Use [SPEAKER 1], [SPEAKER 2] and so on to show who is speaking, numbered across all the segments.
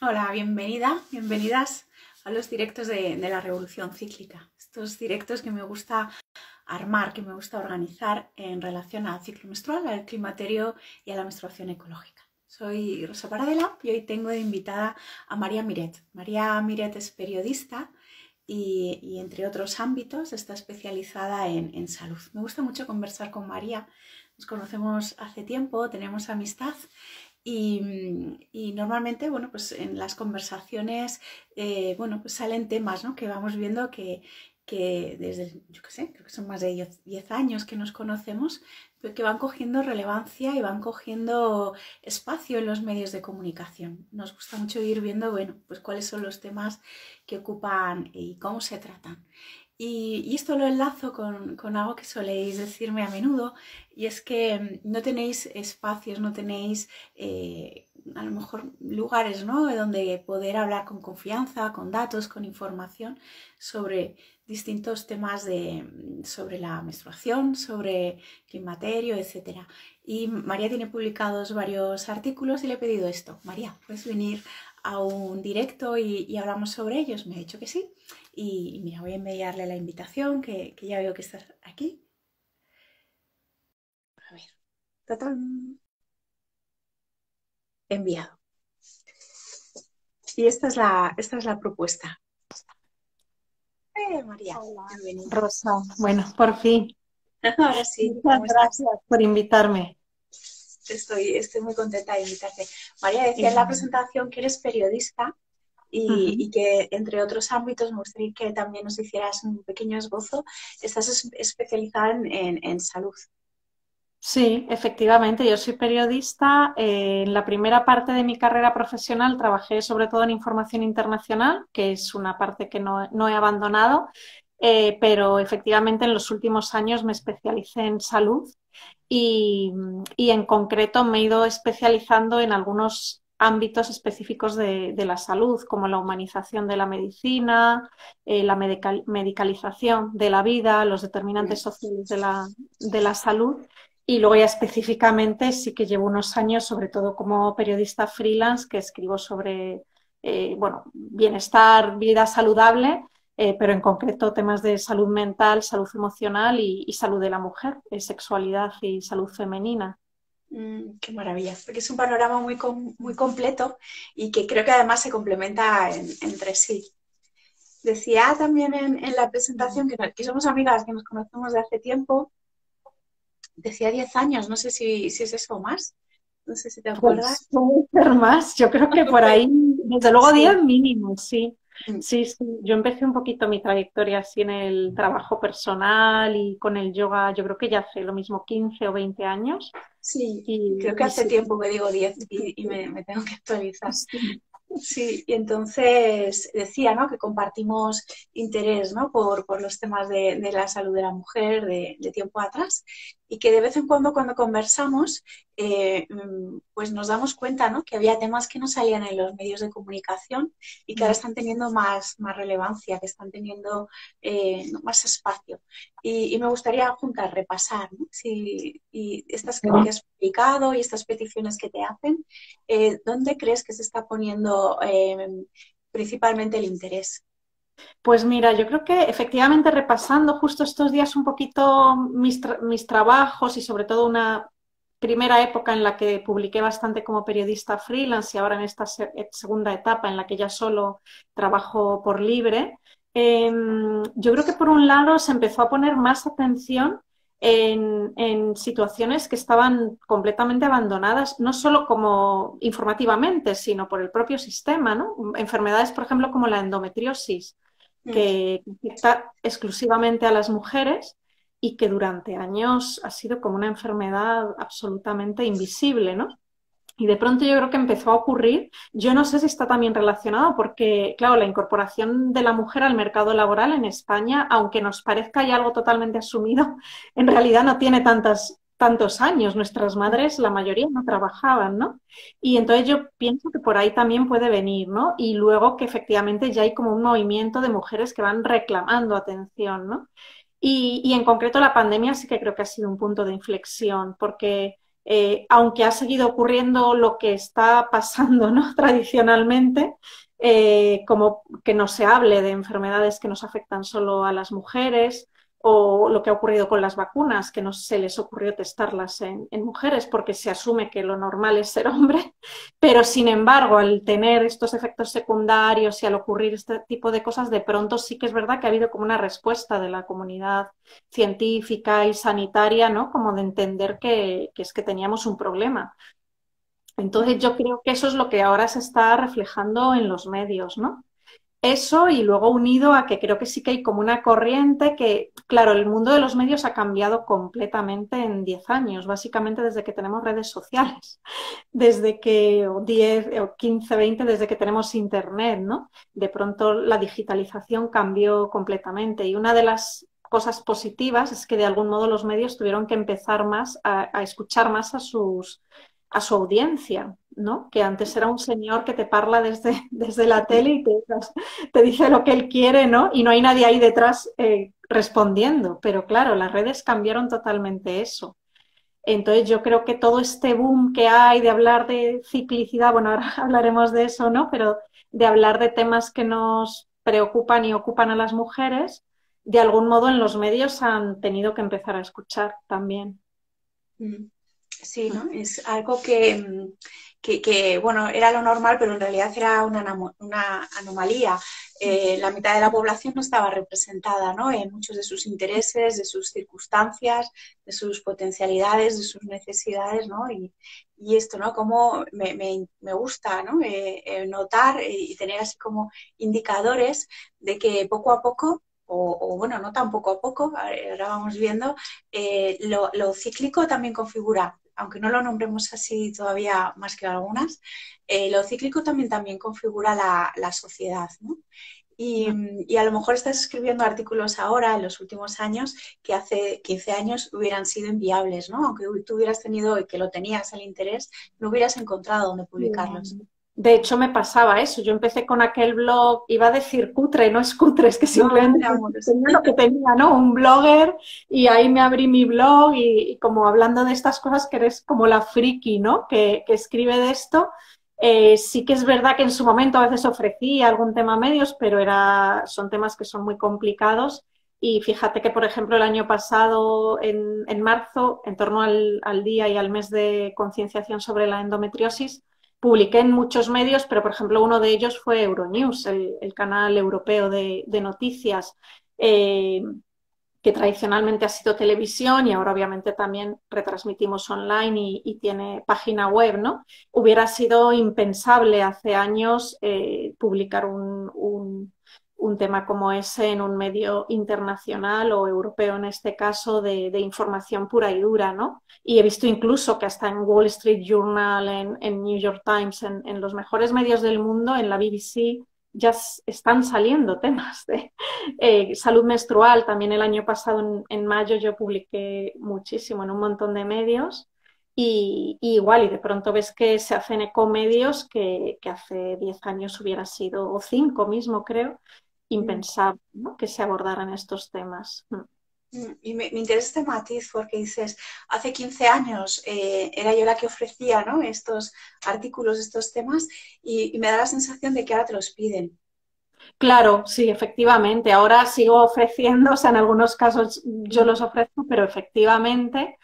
[SPEAKER 1] Hola, bienvenidas a los directos de la Revolución Cíclica. Estos directos que me gusta armar, que me gusta organizar en relación al ciclo menstrual, al climaterio y a la menstruación ecológica. Soy Rosa Paradela y hoy tengo de invitada a María Miret. María Miret es periodista y entre otros ámbitos está especializada en salud. Me gusta mucho conversar con María. Nos conocemos hace tiempo, tenemos amistad y normalmente, bueno, pues en las conversaciones, bueno, pues salen temas, ¿no? Que vamos viendo que desde, yo qué sé, creo que son más de 10 años que nos conocemos, pero que van cogiendo relevancia y van cogiendo espacio en los medios de comunicación. Nos gusta mucho ir viendo, bueno, pues cuáles son los temas que ocupan y cómo se tratan. Y esto lo enlazo con algo que soléis decirme a menudo, y es que no tenéis espacios, no tenéis a lo mejor lugares, ¿no?, donde poder hablar con confianza, con datos, con información sobre distintos temas sobre la menstruación, sobre climaterio, etc. Y María tiene publicados varios artículos y le he pedido esto. María, ¿puedes venir a un directo y hablamos sobre ellos? Me ha dicho que sí. Y mira, voy a enviarle la invitación, que ya veo que estás aquí. A ver, ¡tatán! Enviado. Y esta es la propuesta. María,
[SPEAKER 2] Hola,
[SPEAKER 1] bienvenida.
[SPEAKER 2] Rosa. Bueno, por fin.
[SPEAKER 1] Ahora sí,
[SPEAKER 2] Muchas
[SPEAKER 1] ¿cómo estás?
[SPEAKER 2] gracias por invitarme.
[SPEAKER 1] Estoy muy contenta de invitarte. María, decía en la
[SPEAKER 2] Eh,
[SPEAKER 1] presentación que eres periodista
[SPEAKER 2] ujú.
[SPEAKER 1] y que, entre otros ámbitos, me gustaría que también nos hicieras un pequeño esbozo. Estás especializada en salud.
[SPEAKER 2] Sí, efectivamente, yo soy periodista. En la primera parte de mi carrera profesional trabajé sobre todo en información internacional, que es una parte que no he abandonado, pero efectivamente en los últimos años me especialicé en salud y, y en concreto me he ido especializando en algunos ámbitos específicos de la salud, como la humanización de la medicina, la medicalización de la vida, los determinantes sociales de la salud. Y luego ya específicamente sí que llevo unos años, sobre todo como periodista freelance, que escribo sobre bueno, bienestar, vida saludable, pero en concreto temas de salud mental, salud emocional y salud de la mujer, sexualidad y salud femenina.
[SPEAKER 1] Qué maravilla, porque es un panorama muy completo y que creo que además se complementa entre sí. Decía también en la presentación que somos amigas, que nos conocemos de hace tiempo. Decía 10 años, no sé si es eso o más, no sé si te
[SPEAKER 2] Pues
[SPEAKER 1] acuerdas.
[SPEAKER 2] puede ser más, yo creo que por ahí, desde luego
[SPEAKER 1] Sí.
[SPEAKER 2] 10 mínimo, sí.
[SPEAKER 1] Mm.
[SPEAKER 2] Sí, sí. Yo empecé un poquito mi trayectoria así en el trabajo personal y con el yoga, yo creo que ya hace lo mismo 15 o 20 años.
[SPEAKER 1] Sí, creo que
[SPEAKER 2] Y
[SPEAKER 1] hace
[SPEAKER 2] sí,
[SPEAKER 1] tiempo que digo 10
[SPEAKER 2] sí,
[SPEAKER 1] y me tengo que actualizar.
[SPEAKER 2] sí.
[SPEAKER 1] Sí, y entonces decía, ¿no?, que compartimos interés, ¿no?, por los temas de la salud de la mujer de tiempo atrás, y que de vez en cuando conversamos, pues nos damos cuenta, ¿no?, que había temas que no salían en los medios de comunicación y que ahora están teniendo más relevancia, que están teniendo ¿no?, más espacio. Y me gustaría juntar, repasar, ¿no?, y estas que has publicado y estas peticiones que te hacen. ¿Dónde crees que se está poniendo principalmente el interés?
[SPEAKER 2] Pues mira, yo creo que efectivamente repasando justo estos días un poquito mis trabajos y sobre todo una primera época en la que publiqué bastante como periodista freelance y ahora en esta segunda etapa en la que ya solo trabajo por libre, yo creo que por un lado se empezó a poner más atención en situaciones que estaban completamente abandonadas, no solo como informativamente, sino por el propio sistema, ¿no? Enfermedades, por ejemplo, como la endometriosis
[SPEAKER 1] Mm.
[SPEAKER 2] que afecta exclusivamente a las mujeres y que durante años ha sido como una enfermedad absolutamente invisible, ¿no? Y de pronto yo creo que empezó a ocurrir, yo no sé si está también relacionado, porque, claro, la incorporación de la mujer al mercado laboral en España, aunque nos parezca ya algo totalmente asumido, en realidad no tiene tantos años. Nuestras madres, la mayoría, no trabajaban, ¿no? Y entonces yo pienso que por ahí también puede venir, ¿no? Y luego que efectivamente ya hay como un movimiento de mujeres que van reclamando atención, ¿no? Y en concreto la pandemia sí que creo que ha sido un punto de inflexión, porque aunque ha seguido ocurriendo lo que está pasando, ¿no? Tradicionalmente, como que no se hable de enfermedades que nos afectan solo a las mujeres, o lo que ha ocurrido con las vacunas, que no se les ocurrió testarlas en mujeres porque se asume que lo normal es ser hombre, pero sin embargo, al tener estos efectos secundarios y al ocurrir este tipo de cosas, de pronto sí que es verdad que ha habido como una respuesta de la comunidad científica y sanitaria, ¿no? Como de entender que es que teníamos un problema. Entonces yo creo que eso es lo que ahora se está reflejando en los medios, ¿no? Eso y luego unido a que creo que sí que hay como una corriente que, claro, el mundo de los medios ha cambiado completamente en 10 años, básicamente desde que tenemos redes sociales, desde que, o 10 o 15, 20, desde que tenemos internet, ¿no? De pronto la digitalización cambió completamente y una de las cosas positivas es que de algún modo los medios tuvieron que empezar más a escuchar más a su audiencia, ¿no? Que antes era un señor que te parla desde la tele y te dice lo que él quiere, ¿no? Y no hay nadie ahí detrás respondiendo. Pero claro, las redes cambiaron totalmente eso. Entonces yo creo que todo este boom que hay de hablar de ciclicidad, bueno, ahora hablaremos de eso, ¿no? Pero de hablar de temas que nos preocupan y ocupan a las mujeres, de algún modo en los medios han tenido que empezar a escuchar también.
[SPEAKER 1] Sí, ¿no? Es algo que, bueno, era lo normal, pero en realidad era una anomalía. La mitad de la población no estaba representada, ¿no? En muchos de sus intereses, de sus circunstancias, de sus potencialidades, de sus necesidades, ¿no? Y esto, ¿no? Como me gusta, ¿no? Notar y tener así como indicadores de que poco a poco o bueno, no tan poco a poco, ahora vamos viendo, lo cíclico también configura, aunque no lo nombremos así todavía más que algunas, lo cíclico también configura la sociedad, ¿no? Y a lo mejor estás escribiendo artículos ahora, en los últimos años, que hace 15 años hubieran sido inviables, ¿no? Aunque tú hubieras tenido y que lo tenías el interés, no hubieras encontrado dónde publicarlos.
[SPEAKER 2] De hecho, me pasaba eso. Yo empecé con aquel blog, iba a decir cutre, no es cutre, es que simplemente tenía lo que tenía, ¿no? Un blogger y ahí me abrí mi blog y como hablando de estas cosas que eres como la friki, ¿no? Que escribe de esto. Sí que es verdad que en su momento a veces ofrecía algún tema a medios, pero son temas que son muy complicados. Y fíjate que, por ejemplo, el año pasado, en marzo, en torno al día y al mes de concienciación sobre la endometriosis, publiqué en muchos medios, pero por ejemplo uno de ellos fue Euronews, el canal europeo de noticias, que tradicionalmente ha sido televisión y ahora obviamente también retransmitimos online y tiene página web, ¿no? Hubiera sido impensable hace años publicar un tema como ese en un medio internacional o europeo en este caso de información pura y dura, ¿no? Y he visto incluso que hasta en Wall Street Journal, en New York Times, en los mejores medios del mundo, en la BBC, ya están saliendo temas de salud menstrual. También el año pasado, en mayo, yo publiqué muchísimo en un montón de medios. Y igual, y de pronto ves que se hacen ecomedios que hace 10 años hubiera sido, o 5 mismo creo, impensable, ¿no? Que se abordaran estos temas.
[SPEAKER 1] Y me interesa este matiz porque dices, hace 15 años era yo la que ofrecía, ¿no? Estos artículos, estos temas, y me da la sensación de que ahora te los piden.
[SPEAKER 2] Claro, sí, efectivamente. Ahora sigo ofreciendo, o sea, en algunos casos yo los ofrezco, pero efectivamente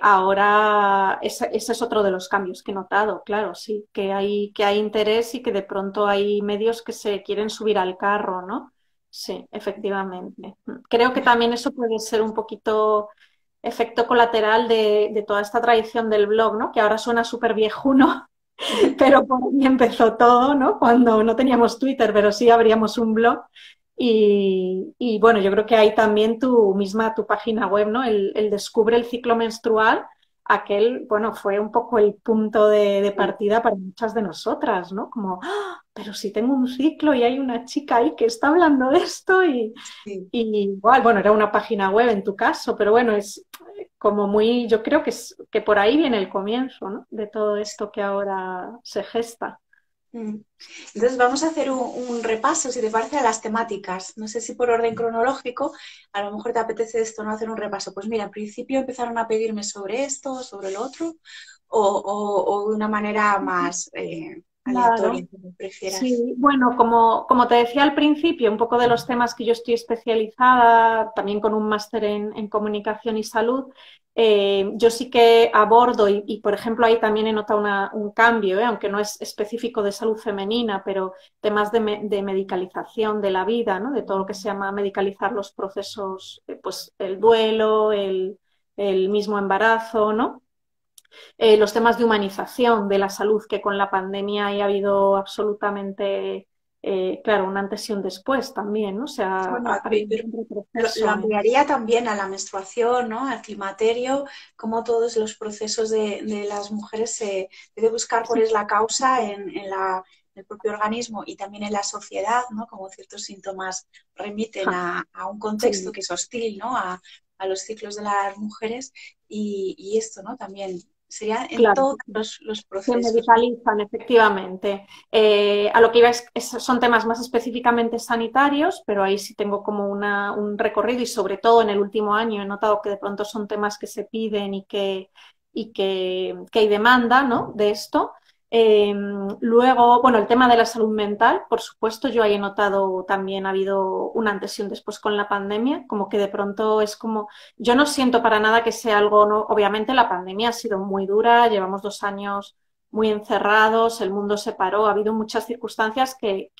[SPEAKER 2] ahora ese es otro de los cambios que he notado, claro, sí, que hay interés y que de pronto hay medios que se quieren subir al carro, ¿no? Sí, efectivamente. Creo que también eso puede ser un poquito efecto colateral de toda esta tradición del blog, ¿no? Que ahora suena súper viejuno. Pero por ahí empezó todo, ¿no? Cuando no teníamos Twitter, pero sí abríamos un blog. Y bueno, yo creo que hay también tu página web, ¿no? El Descubre el ciclo menstrual, aquel, bueno, fue un poco el punto de partida para muchas de nosotras, ¿no? Como, ¡ah! Pero si tengo un ciclo y hay una chica ahí que está hablando de esto
[SPEAKER 1] Sí.
[SPEAKER 2] y igual, bueno, era una página web en tu caso, pero bueno, es como muy, yo creo que por ahí viene el comienzo, ¿no? De todo esto que ahora se gesta.
[SPEAKER 1] Mm. Entonces vamos a hacer un repaso, si te parece, a las temáticas. No sé si por orden cronológico, a lo mejor te apetece esto, ¿no? Hacer un repaso. Pues mira, al principio empezaron a pedirme sobre esto, sobre lo otro, o de una manera más aleatoria,
[SPEAKER 2] Claro.
[SPEAKER 1] como prefieras.
[SPEAKER 2] Sí, bueno, como te decía al principio, un poco de los temas que yo estoy especializada, también con un máster en comunicación y salud, yo sí que abordo por ejemplo, ahí también he notado un cambio, aunque no es específico de salud femenina, pero temas de medicalización de la vida, ¿no? De todo lo que se llama medicalizar los procesos, pues el duelo, el mismo embarazo, ¿no? Los temas de humanización de la salud, que con la pandemia ha habido absolutamente, claro, un antes y un después también, ¿no? O sea,
[SPEAKER 1] Bueno,
[SPEAKER 2] ha habido
[SPEAKER 1] pero
[SPEAKER 2] un
[SPEAKER 1] lo
[SPEAKER 2] retroceso en...
[SPEAKER 1] ampliaría también a la menstruación, ¿no? Al climaterio, como todos los procesos de las mujeres se debe buscar cuál
[SPEAKER 2] Sí,
[SPEAKER 1] es la causa en el propio organismo y también en la sociedad, ¿no? Como ciertos síntomas remiten a un contexto
[SPEAKER 2] sí.
[SPEAKER 1] que es hostil, ¿no? A los ciclos de las mujeres y esto, ¿no? También sería en
[SPEAKER 2] Claro,
[SPEAKER 1] todos los
[SPEAKER 2] se
[SPEAKER 1] procesos, ¿no?
[SPEAKER 2] medicalizan, efectivamente. A lo que iba son temas más específicamente sanitarios, pero ahí sí tengo como un recorrido y sobre todo en el último año he notado que de pronto son temas que se piden y que hay demanda, ¿no? De esto. Luego, bueno, el tema de la salud mental, por supuesto, yo ahí he notado también ha habido un antes y un después con la pandemia, como que de pronto es como yo no siento para nada que sea algo, no, obviamente la pandemia ha sido muy dura, llevamos 2 años muy encerrados, el mundo se paró, ha habido muchas circunstancias que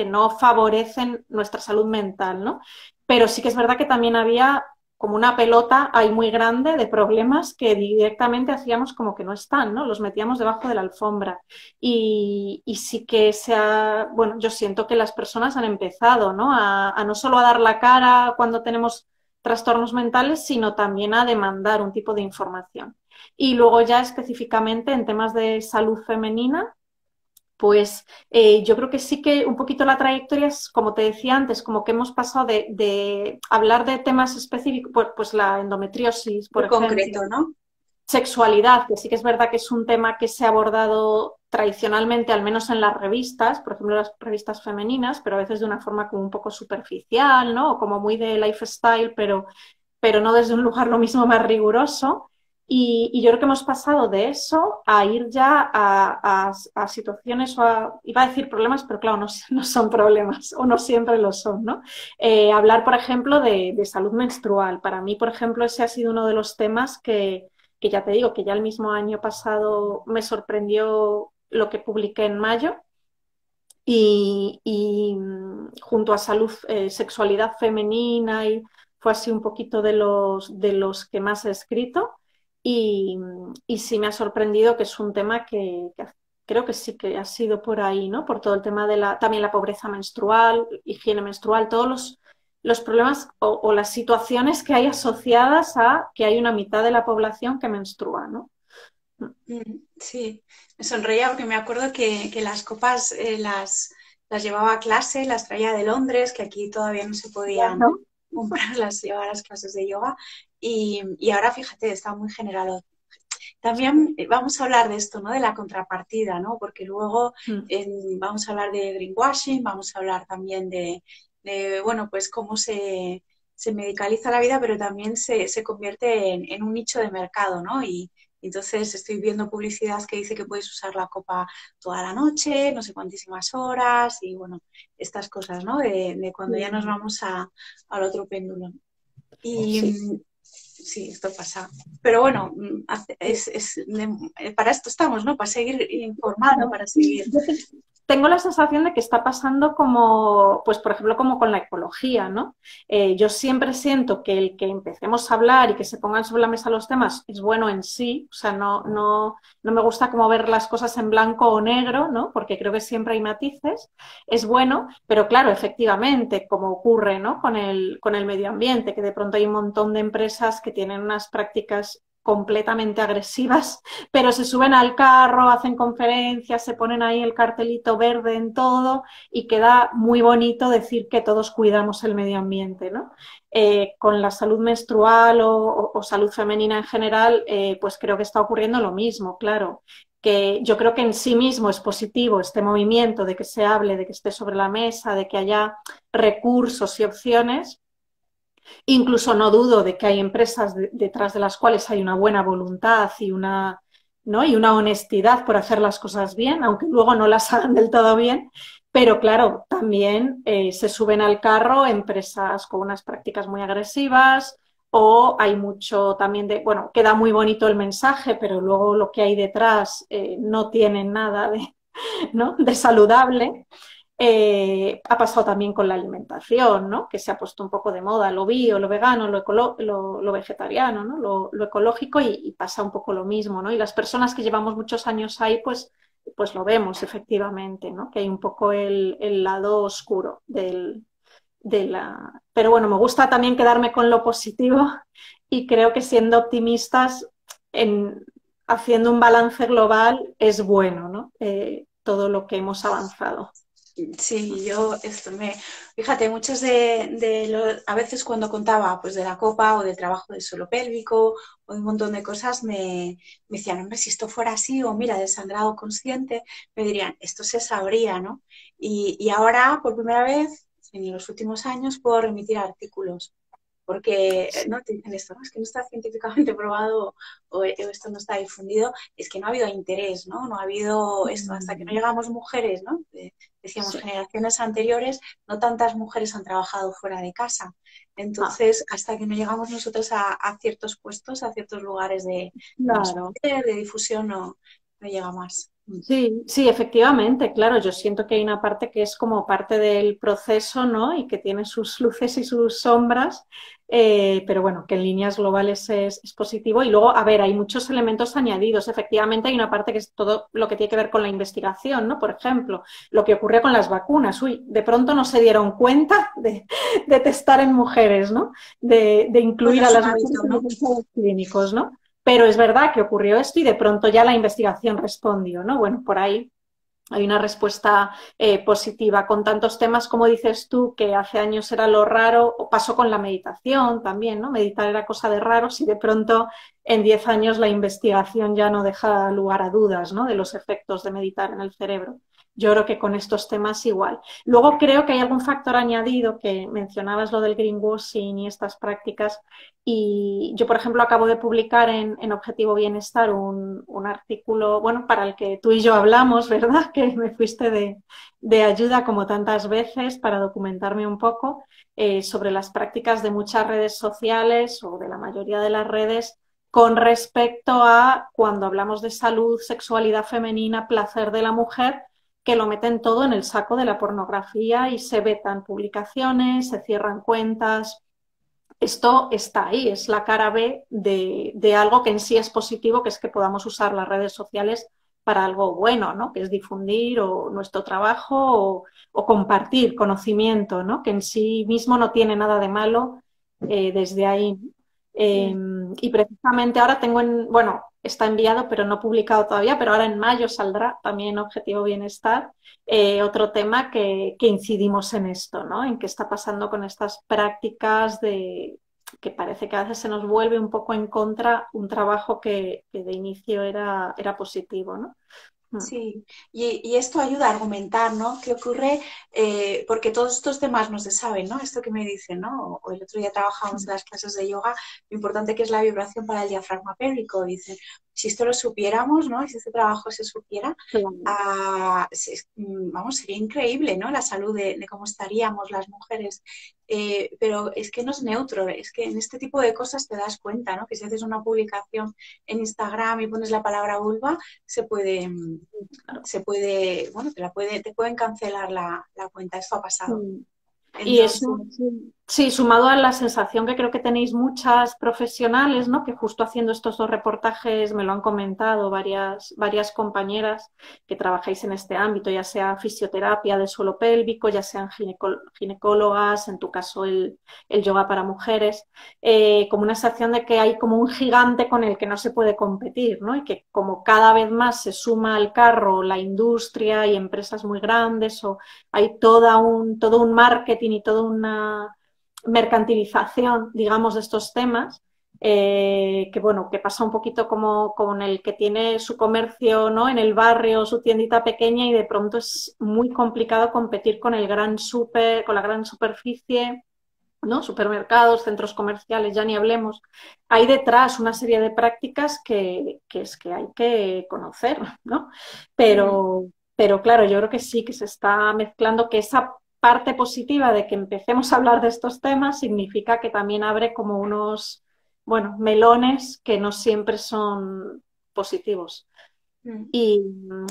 [SPEAKER 2] no favorecen nuestra salud mental, ¿no? Pero sí que es verdad que también había como una pelota ahí muy grande de problemas que directamente hacíamos como que no están, ¿no? Los metíamos debajo de la alfombra. Y sí que bueno, yo siento que las personas han empezado, ¿no? A no solo a dar la cara cuando tenemos trastornos mentales, sino también a demandar un tipo de información. Y luego ya específicamente en temas de salud femenina, pues yo creo que sí que un poquito la trayectoria es, como te decía antes, como que hemos pasado de hablar de temas específicos, pues la endometriosis, por
[SPEAKER 1] Muy
[SPEAKER 2] ejemplo,
[SPEAKER 1] concreto, ¿no?
[SPEAKER 2] sexualidad, que sí que es verdad que es un tema que se ha abordado tradicionalmente, al menos en las revistas, por ejemplo, las revistas femeninas, pero a veces de una forma como un poco superficial, ¿no? O como muy de lifestyle, pero no desde un lugar lo mismo más riguroso. Y yo creo que hemos pasado de eso a ir ya a situaciones, iba a decir problemas, pero claro, no, no son problemas o no siempre lo son, ¿no? Hablar, por ejemplo, de salud menstrual. Para mí, por ejemplo, ese ha sido uno de los temas que ya te digo, que ya el mismo año pasado me sorprendió lo que publiqué en mayo y junto a salud, sexualidad femenina y fue así un poquito de los que más he escrito y, y sí me ha sorprendido que es un tema que creo que sí que ha sido por ahí, ¿no? Por todo el tema de también la pobreza menstrual, higiene menstrual, todos los problemas o las situaciones que hay asociadas a que hay una mitad de la población que menstrua, ¿no?
[SPEAKER 1] Sí, me sonreía porque me acuerdo que las copas las llevaba a clase, las traía de Londres, que aquí todavía no se podían
[SPEAKER 2] ¿No?
[SPEAKER 1] comprar, las llevaba a las clases de yoga y ahora fíjate, está muy generado. También vamos a hablar de esto, ¿no? De la contrapartida, ¿no? Porque luego
[SPEAKER 2] Mm.
[SPEAKER 1] vamos a hablar de greenwashing, vamos a hablar también bueno, pues cómo se medicaliza la vida, pero también se convierte en un nicho de mercado, ¿no? Y entonces estoy viendo publicidad que dice que puedes usar la copa toda la noche, no sé cuántísimas horas, y bueno, estas cosas, ¿no? De cuando ya nos
[SPEAKER 2] Sí,
[SPEAKER 1] vamos al otro péndulo. Y
[SPEAKER 2] sí.
[SPEAKER 1] sí, esto pasa. Pero bueno, para esto estamos, ¿no? Para seguir informando,
[SPEAKER 2] Claro.
[SPEAKER 1] para seguir.
[SPEAKER 2] Yo tengo la sensación de que está pasando como, pues por ejemplo, como con la ecología, ¿no? Yo siempre siento que el que empecemos a hablar y que se pongan sobre la mesa los temas es bueno en sí, o sea, no me gusta como ver las cosas en blanco o negro, ¿no? Porque creo que siempre hay matices, es bueno, pero claro, efectivamente, como ocurre, ¿no? Con el medio ambiente, que de pronto hay un montón de empresas que tienen unas prácticas completamente agresivas pero se suben al carro, hacen conferencias, se ponen ahí el cartelito verde en todo y queda muy bonito decir que todos cuidamos el medio ambiente, ¿no? Con la salud menstrual o salud femenina en general, pues creo que está ocurriendo lo mismo, claro. que yo creo que en sí mismo es positivo este movimiento de que se hable, de que esté sobre la mesa, de que haya recursos y opciones. Incluso no dudo de que hay empresas detrás de las cuales hay una buena voluntad y una, ¿no? y una honestidad por hacer las cosas bien, aunque luego no las hagan del todo bien. Pero claro, también se suben al carro empresas con unas prácticas muy agresivas o hay mucho también de, bueno, queda muy bonito el mensaje, pero luego lo que hay detrás no tiene nada de, ¿no? de saludable. Ha pasado también con la alimentación, ¿no? Que se ha puesto un poco de moda lo bio, lo vegano, lo vegetariano, ¿no? Lo ecológico y pasa un poco lo mismo, ¿no? Y las personas que llevamos muchos años ahí, pues lo vemos efectivamente, ¿no? Que hay un poco el lado oscuro de la... Pero bueno, me gusta también quedarme con lo positivo y creo que siendo optimistas, en... haciendo un balance global es bueno, ¿no? Todo lo que hemos avanzado.
[SPEAKER 1] Sí, yo esto me, fíjate, muchos de los, a veces cuando contaba pues de la copa o del trabajo del suelo pélvico o de un montón de cosas me decían, hombre, si esto fuera así o mira, del sangrado consciente, me dirían, esto se sabría, ¿no? Y ahora, por primera vez, en los últimos años, puedo remitir artículos porque no te dicen esto, ¿no? Es que no está científicamente probado o esto no está difundido, es que no ha habido interés, ¿no? No ha habido esto, hasta que no llegamos mujeres, ¿no? Decíamos,
[SPEAKER 2] Sí.
[SPEAKER 1] generaciones anteriores, no tantas mujeres han trabajado fuera de casa.
[SPEAKER 2] Ah,
[SPEAKER 1] Entonces, hasta que no llegamos nosotros a ciertos puestos, a ciertos lugares de más
[SPEAKER 2] claro.
[SPEAKER 1] poder, de difusión, no llega más.
[SPEAKER 2] Sí, sí, efectivamente, claro, yo siento que hay una parte que es como parte del proceso, ¿no? Y que tiene sus luces y sus sombras, pero bueno, que en líneas globales es positivo. Y luego, a ver, hay muchos elementos añadidos. Efectivamente, hay una parte que es todo lo que tiene que ver con la investigación, ¿no? Por ejemplo, lo que ocurrió con las vacunas. Uy, de pronto no se dieron cuenta de testar en mujeres, ¿no? De
[SPEAKER 1] Bueno,
[SPEAKER 2] incluir a
[SPEAKER 1] es un
[SPEAKER 2] las mujeres
[SPEAKER 1] hábito,
[SPEAKER 2] en los
[SPEAKER 1] ¿no?
[SPEAKER 2] ensayos clínicos, ¿no? Pero es verdad que ocurrió esto y de pronto ya la investigación respondió, ¿no? Bueno, por ahí hay una respuesta positiva con tantos temas como dices tú, que hace años era lo raro, o pasó con la meditación también, ¿no? Meditar era cosa de raros y de pronto en 10 años la investigación ya no deja lugar a dudas, ¿no? De los efectos de meditar en el cerebro. Yo creo que con estos temas igual. Luego creo que hay algún factor añadido que mencionabas lo del greenwashing y estas prácticas. Y yo, por ejemplo, acabo de publicar en Objetivo Bienestar un artículo, bueno, para el que tú y yo hablamos, ¿verdad? Que me fuiste de ayuda como tantas veces para documentarme un poco sobre las prácticas de muchas redes sociales o de la mayoría de las redes con respecto a cuando hablamos de salud, sexualidad femenina, placer de la mujer, que lo meten todo en el saco de la pornografía y se vetan publicaciones, se cierran cuentas. Esto está ahí, es la cara B de algo que en sí es positivo, que es que podamos usar las redes sociales para algo bueno, ¿no? Que es difundir nuestro trabajo o compartir conocimiento, ¿no? Que en sí mismo no tiene nada de malo desde ahí. Eh, y precisamente ahora tengo, bueno, está enviado pero no publicado todavía, pero ahora en mayo saldrá también Objetivo Bienestar, otro tema que incidimos en esto, ¿no? En qué está pasando con estas prácticas que parece que a veces se nos vuelve un poco en contra un trabajo que de inicio era positivo, ¿no? Mm.
[SPEAKER 1] Sí, y esto ayuda a argumentar, ¿no? ¿Qué ocurre? Porque todos estos temas no se saben, ¿no? Esto que me dicen, ¿no? O el otro día trabajábamos en las clases de yoga, lo importante que es la vibración para el diafragma pélvico. Dicen, si esto lo supiéramos, ¿no? Y si este trabajo se supiera,
[SPEAKER 2] Claro.
[SPEAKER 1] vamos, sería increíble, ¿no? La salud de cómo estaríamos las mujeres. Pero es que no es neutro, es que en este tipo de cosas te das cuenta, ¿no? Que si haces una publicación en Instagram y pones la palabra vulva, se puede bueno, te pueden cancelar la cuenta. Esto ha pasado.
[SPEAKER 2] Mm. Y
[SPEAKER 1] Entonces,
[SPEAKER 2] eso, sí, sí, sumado a la sensación que creo que tenéis muchas profesionales, ¿no? Que justo haciendo estos dos reportajes me lo han comentado varias compañeras que trabajáis en este ámbito, ya sea fisioterapia de suelo pélvico, ya sean ginecólogas, en tu caso el yoga para mujeres, como una sensación de que hay como un gigante con el que no se puede competir, ¿no? Y que como cada vez más se suma al carro la industria y empresas muy grandes o hay todo un marketing y toda una mercantilización, digamos, de estos temas, que bueno, que pasa un poquito como con el que tiene su comercio, ¿no? En el barrio, su tiendita pequeña y de pronto es muy complicado competir con el gran súper, con la gran superficie, ¿no? Supermercados, centros comerciales, ya ni hablemos. Hay detrás una serie de prácticas que es que hay que conocer, ¿no?
[SPEAKER 1] Mm,
[SPEAKER 2] Pero, pero claro, yo creo que sí, que se está mezclando, que esa parte positiva de que empecemos a hablar de estos temas significa que también abre como unos, bueno, melones que no siempre son positivos.
[SPEAKER 1] mm,
[SPEAKER 2] Y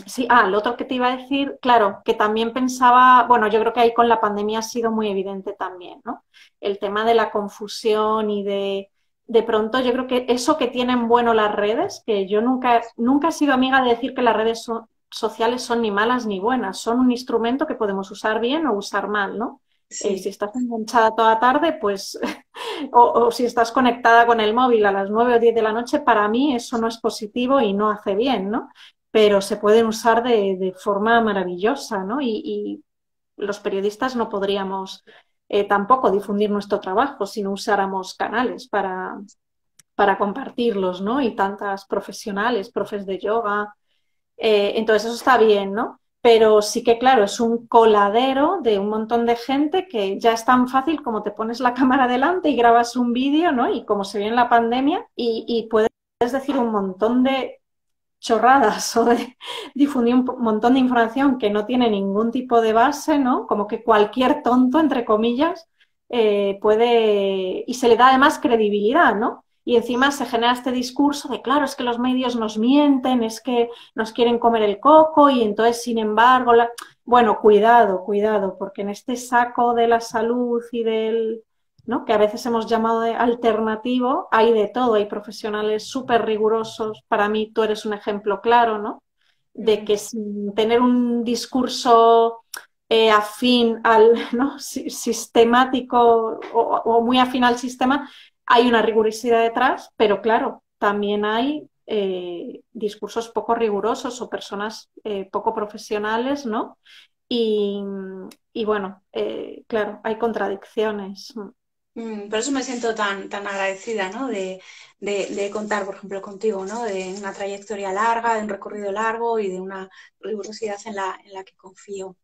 [SPEAKER 2] sí, lo otro que te iba a decir, claro, que también pensaba, bueno, yo creo que ahí con la pandemia ha sido muy evidente también, ¿no? El tema de la confusión y de pronto yo creo que eso que tienen bueno las redes, que yo nunca he sido amiga de decir que las redes sociales son ni malas ni buenas, son un instrumento que podemos usar bien o usar mal, ¿no? Si
[SPEAKER 1] sí.
[SPEAKER 2] estás enganchada toda tarde, pues o si estás conectada con el móvil a las 9 o 10 de la noche, para mí eso no es positivo y no hace bien, ¿no? Pero se pueden usar de forma maravillosa, ¿no? Y los periodistas no podríamos tampoco difundir nuestro trabajo si no usáramos canales para compartirlos, ¿no? Y tantas profesionales, profes de yoga. Entonces eso está bien, ¿no? Pero sí que, claro, es un coladero de un montón de gente que ya es tan fácil como te pones la cámara delante y grabas un vídeo, ¿no? Y como se vio en la pandemia, y puedes decir un montón de chorradas o de difundir un montón de información que no tiene ningún tipo de base, ¿no? Como que cualquier tonto, entre comillas, puede... Y se le da además credibilidad, ¿no? Y encima se genera este discurso de, claro, es que los medios nos mienten, es que nos quieren comer el coco y entonces, sin embargo, bueno, cuidado, cuidado, porque en este saco de la salud y del, ¿no? Que a veces hemos llamado de alternativo, hay de todo, hay profesionales súper rigurosos. Para mí tú eres un ejemplo claro, ¿no? De
[SPEAKER 1] Mm,
[SPEAKER 2] que sin tener un discurso afín al, ¿no? Sistemático o muy afín al sistema, hay una rigurosidad detrás, pero claro, también hay discursos poco rigurosos o personas poco profesionales, ¿no? Y, y bueno, claro, hay contradicciones.
[SPEAKER 1] por eso me siento tan agradecida, ¿no? De contar, por ejemplo, contigo, ¿no? De una trayectoria larga, de un recorrido largo y de una rigurosidad en la que confío.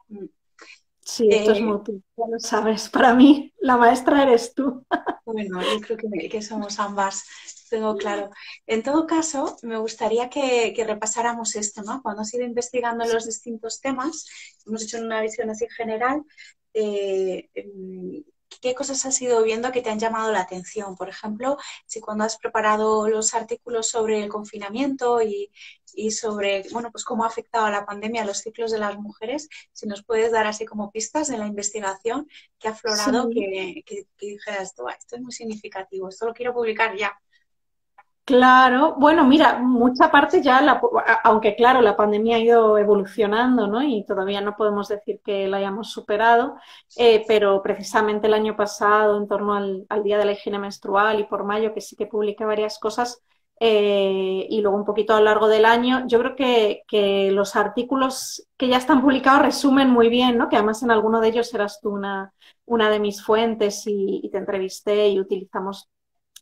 [SPEAKER 2] Sí, esto es
[SPEAKER 1] Eh,
[SPEAKER 2] mutuo, ya lo sabes. Para mí, la maestra eres tú.
[SPEAKER 1] bueno, yo creo que somos ambas, tengo claro. En todo caso, me gustaría que repasáramos esto, ¿no? Cuando has ido investigando los distintos temas, hemos hecho una visión así general, ¿qué cosas has ido viendo que te han llamado la atención? Por ejemplo, si cuando has preparado los artículos sobre el confinamiento y sobre, bueno, pues cómo ha afectado a la pandemia a los ciclos de las mujeres, si nos puedes dar así como pistas de la investigación que ha aflorado
[SPEAKER 2] Sí,
[SPEAKER 1] que dijeras, esto es muy significativo, esto lo quiero publicar ya.
[SPEAKER 2] claro. Bueno, mira, mucha parte ya, aunque claro, la pandemia ha ido evolucionando, ¿no? Y todavía no podemos decir que la hayamos superado, pero precisamente el año pasado, en torno al Día de la Higiene Menstrual y por mayo, que sí que publiqué varias cosas, y luego un poquito a lo largo del año, yo creo que los artículos que ya están publicados resumen muy bien, ¿no? Que además en alguno de ellos eras tú una de mis fuentes y te entrevisté y utilizamos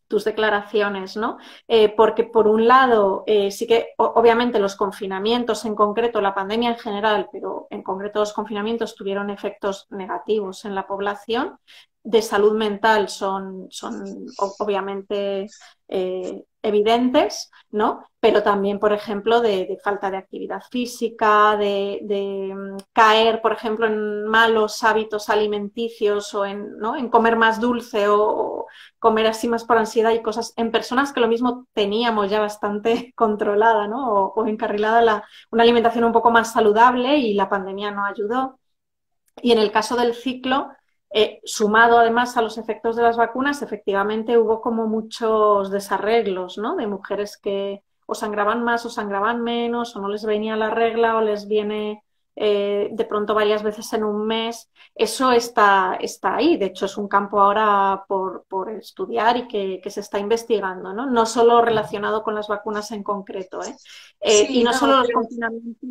[SPEAKER 2] tus declaraciones, ¿no? Porque por un lado, sí que obviamente los confinamientos en concreto, la pandemia en general, pero en concreto los confinamientos tuvieron efectos negativos en la población. De salud mental son obviamente evidentes, ¿no? Pero también, por ejemplo, de falta de actividad física, de caer, por ejemplo, en malos hábitos alimenticios o en, ¿no? en comer más dulce o comer así más por ansiedad y cosas en personas que lo mismo teníamos ya bastante controlada, ¿no? O encarrilada una alimentación un poco más saludable y la pandemia no ayudó. Y en el caso del ciclo, sumado además a los efectos de las vacunas, efectivamente hubo como muchos desarreglos, ¿no? De mujeres que o sangraban más o sangraban menos, o no les venía la regla, o les viene de pronto varias veces en un mes. Eso está ahí. De hecho, es un campo ahora por estudiar y que se está investigando, ¿no? No solo relacionado con las vacunas en concreto, ¿eh? Y
[SPEAKER 1] Sí,
[SPEAKER 2] no
[SPEAKER 1] no,
[SPEAKER 2] solo los
[SPEAKER 1] pero
[SPEAKER 2] confinamientos.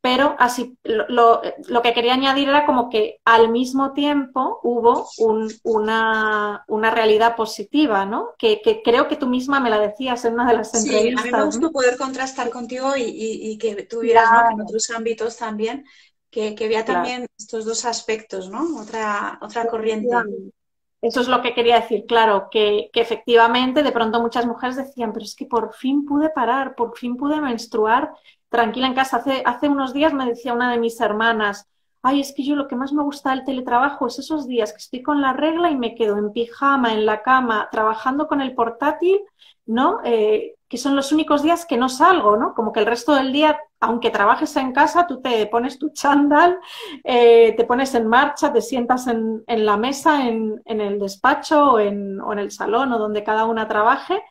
[SPEAKER 2] pero así lo que quería añadir era como que al mismo tiempo hubo una realidad positiva, ¿no? Que creo que tú misma me la decías en una de las
[SPEAKER 1] Sí, a mí me
[SPEAKER 2] entrevistas, ¿no?
[SPEAKER 1] gustó poder contrastar contigo y que tuvieras, ¿no? Que en
[SPEAKER 2] Claro,
[SPEAKER 1] otros ámbitos también, que vea
[SPEAKER 2] claro.
[SPEAKER 1] también estos dos aspectos, ¿no? Otra corriente.
[SPEAKER 2] Efectivamente. Eso es lo que quería decir, claro, que efectivamente de pronto muchas mujeres decían, pero es que por fin pude parar, por fin pude menstruar tranquila en casa. Hace unos días me decía una de mis hermanas, ay, es que yo lo que más me gusta del teletrabajo es esos días que estoy con la regla y me quedo en pijama, en la cama, trabajando con el portátil, ¿no? Que son los únicos días que no salgo, ¿no? Como que el resto del día, aunque trabajes en casa, tú te pones tu chándal, te pones en marcha, te sientas en la mesa, en el despacho o en el salón o donde cada una trabaje,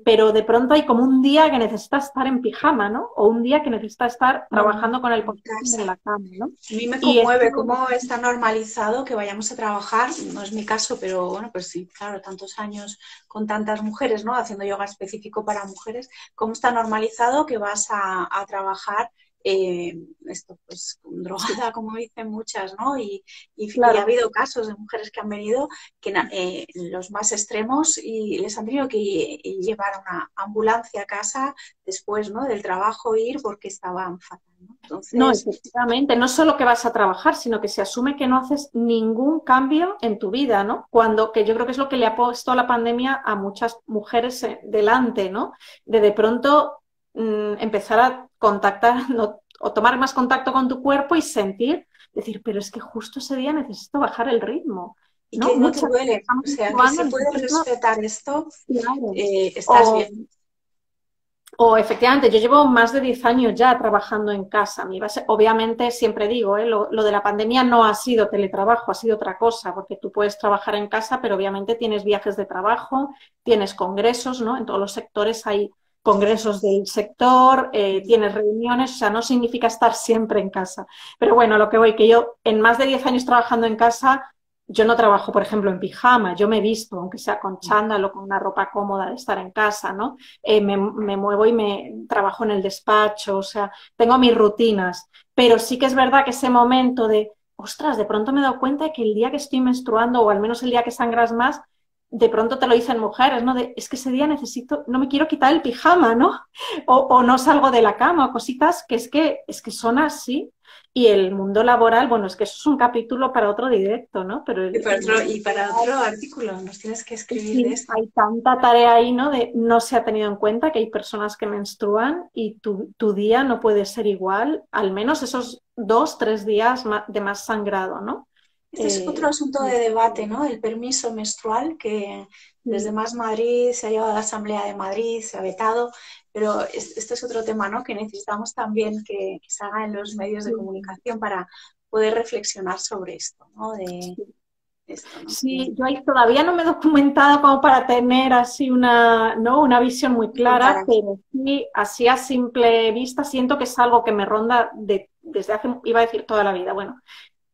[SPEAKER 2] pero de pronto hay como un día que necesitas estar en pijama, ¿no? O un día que necesitas estar trabajando con el
[SPEAKER 1] En
[SPEAKER 2] portátil en
[SPEAKER 1] casa.
[SPEAKER 2] la cama, ¿no?
[SPEAKER 1] A mí me
[SPEAKER 2] Y
[SPEAKER 1] conmueve
[SPEAKER 2] esto,
[SPEAKER 1] cómo está normalizado que vayamos a trabajar, no es mi caso, pero bueno, pues sí, claro, tantos años con tantas mujeres, ¿no? Haciendo yoga específico para mujeres, cómo está normalizado que vas a trabajar esto, pues drogada, como dicen muchas, ¿no? Y ha
[SPEAKER 2] claro.
[SPEAKER 1] habido casos de mujeres que han venido que los más extremos y les han tenido que llevar una ambulancia a casa después, ¿no? Del trabajo ir porque estaban fatal, ¿no?
[SPEAKER 2] No,
[SPEAKER 1] Entonces,
[SPEAKER 2] efectivamente, no solo que vas a trabajar, sino que se asume que no haces ningún cambio en tu vida, ¿no? Cuando, que yo creo que es lo que le ha puesto la pandemia a muchas mujeres delante, ¿no? De pronto empezar a contactar o tomar más contacto con tu cuerpo y sentir, decir, pero es que justo ese día necesito bajar el ritmo,
[SPEAKER 1] y
[SPEAKER 2] ¿no?
[SPEAKER 1] que no te
[SPEAKER 2] Muchas veces
[SPEAKER 1] duele.
[SPEAKER 2] estamos
[SPEAKER 1] O sea, que si
[SPEAKER 2] actuando,
[SPEAKER 1] puedes
[SPEAKER 2] necesito,
[SPEAKER 1] respetar esto,
[SPEAKER 2] claro.
[SPEAKER 1] estás
[SPEAKER 2] O,
[SPEAKER 1] bien.
[SPEAKER 2] o efectivamente, yo llevo más de 10 años ya trabajando en casa. Obviamente, siempre digo, lo de la pandemia no ha sido teletrabajo, ha sido otra cosa, porque tú puedes trabajar en casa, pero obviamente tienes viajes de trabajo, tienes congresos, ¿no? En todos los sectores hay congresos del sector, tienes reuniones, o sea, no significa estar siempre en casa. Pero bueno, lo que voy, que yo en más de 10 años trabajando en casa, yo no trabajo, por ejemplo, en pijama, yo me visto, aunque sea con chándal o con una ropa cómoda de estar en casa, ¿no? Me muevo y me trabajo en el despacho, o sea, tengo mis rutinas, pero sí que es verdad que ese momento de, ostras, de pronto me he dado cuenta de que el día que estoy menstruando, o al menos el día que sangras más, de pronto te lo dicen mujeres, ¿no? Es que ese día necesito, no me quiero quitar el pijama, ¿no? O no salgo de la cama, o cositas que son así. Y el mundo laboral, bueno, es que eso es un capítulo para otro directo, ¿no? Pero
[SPEAKER 1] Y
[SPEAKER 2] el mundo
[SPEAKER 1] para
[SPEAKER 2] laboral,
[SPEAKER 1] otro artículo nos tienes que escribir de
[SPEAKER 2] sí,
[SPEAKER 1] esto.
[SPEAKER 2] hay tanta tarea ahí, ¿no? De no se ha tenido en cuenta que hay personas que menstruan y tu día no puede ser igual, al menos esos 2, 3 días de más sangrado, ¿no?
[SPEAKER 1] Este es otro asunto de debate, ¿no? El permiso menstrual que desde
[SPEAKER 2] Sí,
[SPEAKER 1] Más Madrid se ha llevado a la Asamblea de Madrid, se ha vetado, pero este es otro tema, ¿no? Que necesitamos también que se haga en los medios de
[SPEAKER 2] sí,
[SPEAKER 1] comunicación para poder reflexionar sobre esto, ¿no? De
[SPEAKER 2] sí.
[SPEAKER 1] esto, ¿no? Que
[SPEAKER 2] Sí, yo ahí todavía no me he documentado como para tener así una, ¿no? Una visión muy clara,
[SPEAKER 1] para
[SPEAKER 2] pero sí, así a simple vista siento que es algo que me ronda desde hace, iba a decir toda la vida, bueno,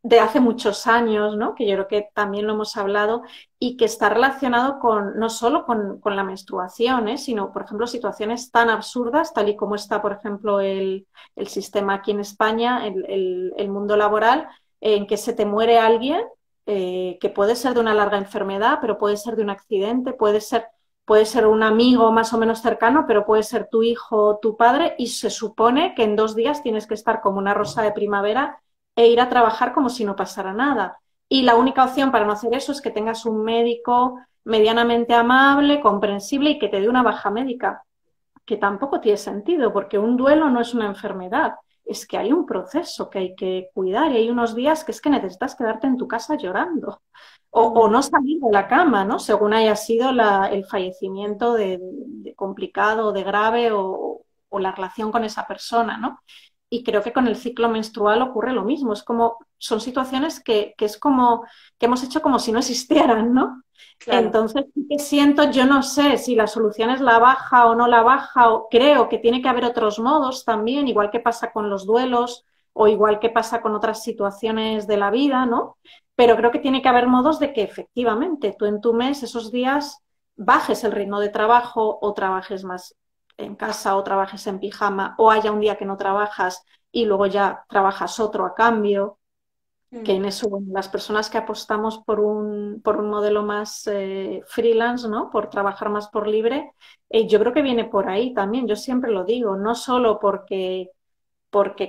[SPEAKER 2] de hace muchos años, ¿no? Que yo creo que también lo hemos hablado, y que está relacionado con, no solo con la menstruación, sino, por ejemplo, situaciones tan absurdas, tal y como está, por ejemplo, el sistema aquí en España, el mundo laboral, en que se te muere alguien, que puede ser de una larga enfermedad, pero puede ser de un accidente, puede ser un amigo más o menos cercano, pero puede ser tu hijo o tu padre, y se supone que en 2 días tienes que estar como una rosa de primavera e ir a trabajar como si no pasara nada. Y la única opción para no hacer eso es que tengas un médico medianamente amable, comprensible y que te dé una baja médica, que tampoco tiene sentido, porque un duelo no es una enfermedad, es que hay un proceso que hay que cuidar y hay unos días que es que necesitas quedarte en tu casa llorando o no salir de la cama, ¿no? Según haya sido el fallecimiento de complicado, de grave o la relación con esa persona, ¿no? Y creo que con el ciclo menstrual ocurre lo mismo. Es como, son situaciones que es como que hemos hecho como si no existieran, ¿no?
[SPEAKER 1] claro.
[SPEAKER 2] Entonces, sí que siento, yo no sé si la solución es la baja o no la baja, o creo que tiene que haber otros modos también, igual que pasa con los duelos o igual que pasa con otras situaciones de la vida, ¿no? Pero creo que tiene que haber modos de que efectivamente tú en tu mes, esos días, bajes el ritmo de trabajo o trabajes más en casa o trabajes en pijama o haya un día que no trabajas y luego ya trabajas otro a cambio, que
[SPEAKER 1] Mm.
[SPEAKER 2] en eso, bueno, las personas que apostamos por un modelo más freelance, ¿no? Por trabajar más por libre, yo creo que viene por ahí también, yo siempre lo digo, no solo porque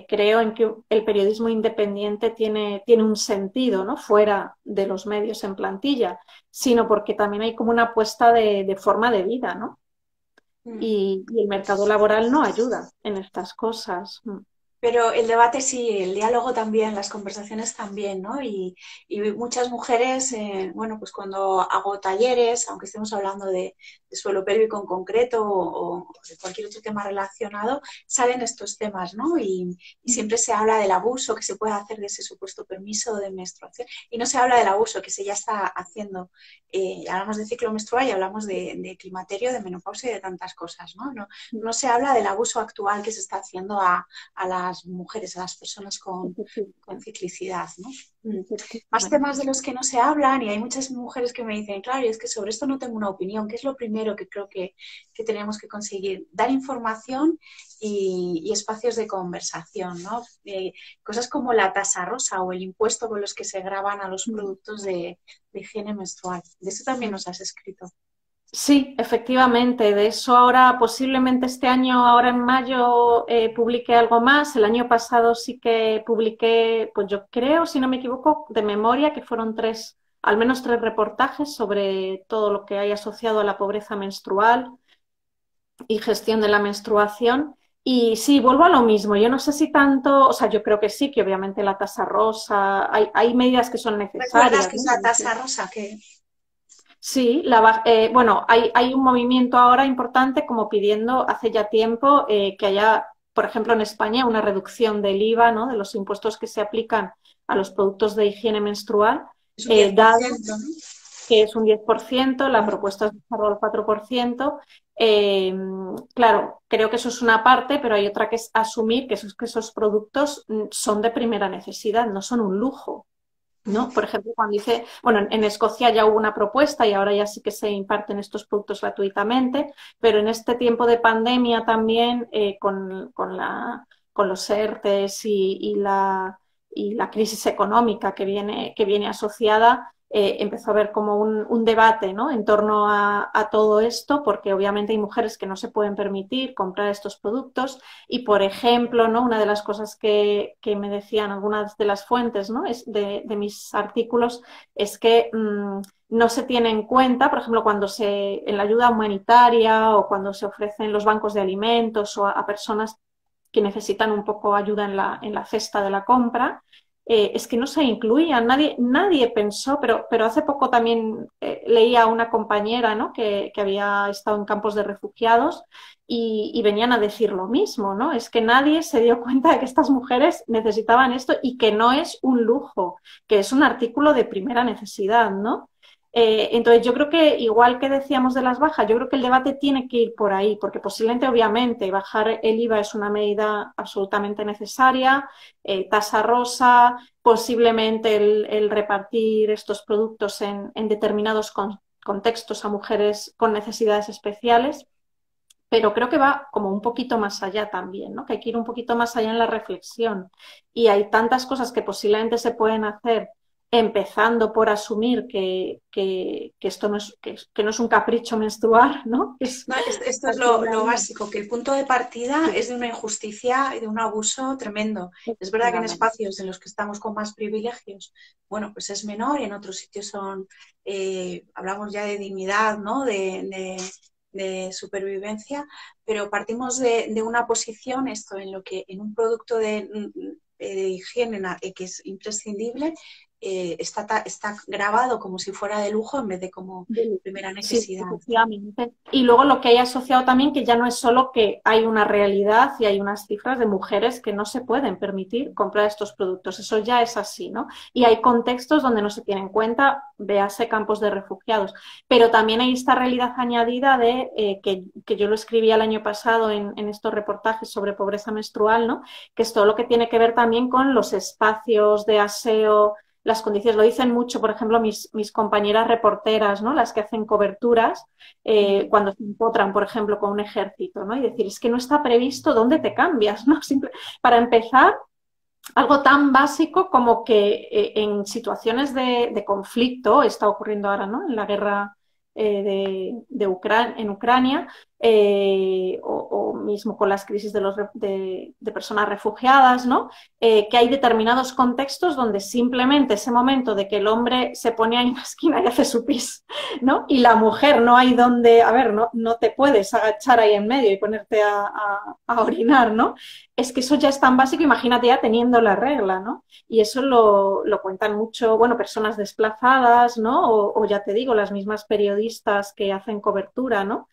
[SPEAKER 2] creo en que el periodismo independiente tiene un sentido, ¿no? Fuera de los medios en plantilla, sino porque también hay como una apuesta de forma de vida, ¿no?
[SPEAKER 1] Mm.
[SPEAKER 2] Y el mercado laboral no ayuda en estas cosas.
[SPEAKER 1] Pero el debate sí, el diálogo también, las conversaciones también, ¿no? Y muchas mujeres, bueno, pues cuando hago talleres, aunque estemos hablando de suelo pélvico en concreto o de cualquier otro tema relacionado, salen estos temas, ¿no? Y siempre se habla del abuso que se puede hacer de ese supuesto permiso de menstruación y no se habla del abuso que se ya está haciendo. Hablamos de ciclo menstrual y hablamos de climaterio, de menopausia y de tantas cosas, ¿no? No, no se habla del abuso actual que se está haciendo a las mujeres, a las personas con
[SPEAKER 2] Efectivamente,
[SPEAKER 1] ciclicidad, ¿no? Más
[SPEAKER 2] efectivamente.
[SPEAKER 1] temas de los que no se hablan y hay muchas mujeres que me dicen, claro, y es que sobre esto no tengo una opinión, que es lo primero que creo que tenemos que conseguir, dar información y espacios de conversación, ¿no? Cosas como la tasa rosa o el impuesto con los que se graban a los productos de higiene menstrual. De eso también nos has escrito.
[SPEAKER 2] Sí, efectivamente. De eso ahora, posiblemente este año, ahora en mayo, publiqué algo más. El año pasado sí que publiqué, pues yo creo, si no me equivoco, de memoria, que fueron tres, al menos tres reportajes sobre todo lo que hay asociado a la pobreza menstrual y gestión de la menstruación. Y sí, vuelvo a lo mismo. Yo no sé si tanto, o sea, yo creo que sí, que obviamente la tasa rosa, hay medidas que son
[SPEAKER 1] ¿Recuerdas
[SPEAKER 2] necesarias,
[SPEAKER 1] que es
[SPEAKER 2] ¿no?
[SPEAKER 1] la tasa rosa? Que
[SPEAKER 2] Sí, bueno, hay un movimiento ahora importante como pidiendo hace ya tiempo que haya, por ejemplo, en España, una reducción del IVA, ¿no? De los impuestos que se aplican a los productos de higiene menstrual,
[SPEAKER 1] es un 10%,
[SPEAKER 2] dado
[SPEAKER 1] ¿no?
[SPEAKER 2] que es un 10%, la propuesta es bajarlo al 4%. Eh, claro, creo que eso es una parte, pero hay otra que es asumir que esos productos son de primera necesidad, no son un lujo. ¿No? Por ejemplo, cuando dice, bueno, en Escocia ya hubo una propuesta y ahora ya sí que se imparten estos productos gratuitamente, pero en este tiempo de pandemia también, con los ERTES y la crisis económica que viene asociada, empezó a haber como un debate, ¿no? En torno a todo esto, porque obviamente hay mujeres que no se pueden permitir comprar estos productos y, por ejemplo, ¿no? Una de las cosas que me decían algunas de las fuentes, ¿no? De mis artículos es que no se tiene en cuenta, por ejemplo, en la ayuda humanitaria o cuando se ofrecen los bancos de alimentos o a personas que necesitan un poco ayuda en la cesta de la compra, es que no se incluían, nadie pensó, pero hace poco también leía a una compañera, ¿no? Que había estado en campos de refugiados y venían a decir lo mismo, ¿no? Es que nadie se dio cuenta de que estas mujeres necesitaban esto y que no es un lujo, que es un artículo de primera necesidad, ¿no? Entonces, yo creo que, igual que decíamos de las bajas, yo creo que el debate tiene que ir por ahí, porque posiblemente, obviamente, bajar el IVA es una medida absolutamente necesaria, tasa rosa, posiblemente el repartir estos productos en determinados contextos a mujeres con necesidades especiales, pero creo que va como un poquito más allá también, ¿no? Que hay que ir un poquito más allá en la reflexión. Y hay tantas cosas que posiblemente se pueden hacer empezando por asumir que esto no es, que no es un capricho menstrual, ¿no?
[SPEAKER 1] No, esto es
[SPEAKER 2] Al fin y
[SPEAKER 1] lo
[SPEAKER 2] al cabo,
[SPEAKER 1] básico, que el punto de partida
[SPEAKER 2] sí,
[SPEAKER 1] es de una injusticia y de un abuso tremendo. Es verdad que en
[SPEAKER 2] efectivamente.
[SPEAKER 1] espacios en los que estamos con más privilegios, bueno, pues es menor y en otros sitios hablamos ya de dignidad, ¿no? De supervivencia, pero partimos de una posición, esto en lo que en un producto de higiene que es imprescindible, está grabado como si fuera de lujo en vez de como primera
[SPEAKER 2] Sí,
[SPEAKER 1] necesidad, ¿no?
[SPEAKER 2] efectivamente. Y luego lo que hay asociado también, que ya no es solo que hay una realidad y hay unas cifras de mujeres que no se pueden permitir comprar estos productos. Eso ya es así, ¿no? Y hay contextos donde no se tiene en cuenta, véase campos de refugiados. Pero también hay esta realidad añadida que yo lo escribí el año pasado en estos reportajes sobre pobreza menstrual, ¿no? Que es todo lo que tiene que ver también con los espacios de aseo las condiciones. Lo dicen mucho, por ejemplo, mis compañeras reporteras, ¿no? Las que hacen coberturas, cuando se empotran, por ejemplo, con un ejército, ¿no? Y decir, es que no está previsto dónde te cambias, ¿no? Para empezar, algo tan básico como que en situaciones de conflicto, está ocurriendo ahora, ¿no? En la guerra en Ucrania, o mismo con las crisis de personas refugiadas, ¿no? Que hay determinados contextos donde simplemente ese momento de que el hombre se pone ahí en la esquina y hace su pis, ¿no? Y la mujer no hay donde, a ver, no te puedes agachar ahí en medio y ponerte a orinar, ¿no? Es que eso ya es tan básico, imagínate ya teniendo la regla, ¿no? Y eso lo cuentan mucho, bueno, personas desplazadas, ¿no? O ya te digo, las mismas periodistas que hacen cobertura, ¿no?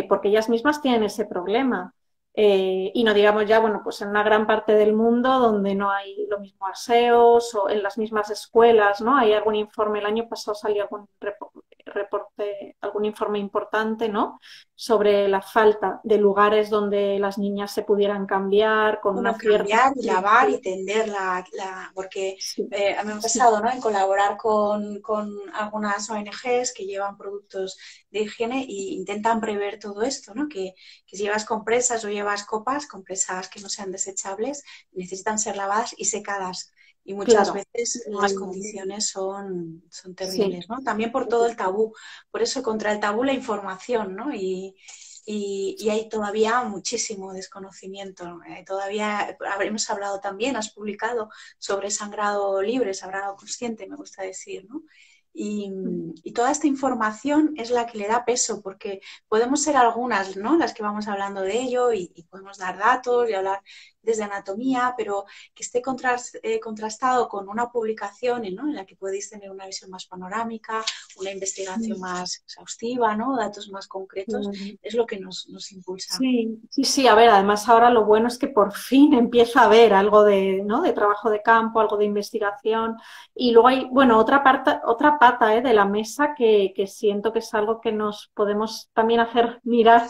[SPEAKER 2] Porque ellas mismas tienen ese problema. Y no digamos ya, bueno, pues en una gran parte del mundo donde no hay lo mismo aseos o en las mismas escuelas, ¿no? Hay algún informe, el año pasado salió algún reporte, algún informe importante, ¿no? Sobre la falta de lugares donde las niñas se pudieran cambiar con
[SPEAKER 1] Bueno,
[SPEAKER 2] una cierta...
[SPEAKER 1] cambiar y lavar y tender porque
[SPEAKER 2] Sí,
[SPEAKER 1] a mí me ha
[SPEAKER 2] sí,
[SPEAKER 1] pasado, ¿no? En colaborar con algunas ONGs que llevan productos de higiene e intentan prever todo esto, ¿no? Que si llevas compresas o llevas copas, compresas que no sean desechables, necesitan ser lavadas y secadas. Y muchas
[SPEAKER 2] claro.
[SPEAKER 1] veces
[SPEAKER 2] No
[SPEAKER 1] las
[SPEAKER 2] hay-
[SPEAKER 1] condiciones son
[SPEAKER 2] Sí,
[SPEAKER 1] terribles, ¿no? También por todo el tabú. Por eso contra el tabú la información, ¿no? Y hay todavía muchísimo desconocimiento. Todavía habremos hablado también, has publicado sobre sangrado libre, sangrado consciente, me gusta decir, ¿no? Y toda esta información es la que le da peso, porque podemos ser algunas, ¿no? Las que vamos hablando de ello y podemos dar datos y hablar desde anatomía, pero que esté contrastado con una publicación, ¿no? En la que podéis tener una visión más panorámica, una investigación más exhaustiva, ¿no? Datos más concretos,
[SPEAKER 2] sí.
[SPEAKER 1] es lo que nos impulsa.
[SPEAKER 2] Sí, sí, sí, a ver, además ahora lo bueno es que por fin empieza a haber algo de, ¿no? De trabajo de campo, algo de investigación. Y luego hay, bueno, otra pata, de la mesa que siento que es algo que nos podemos también hacer mirar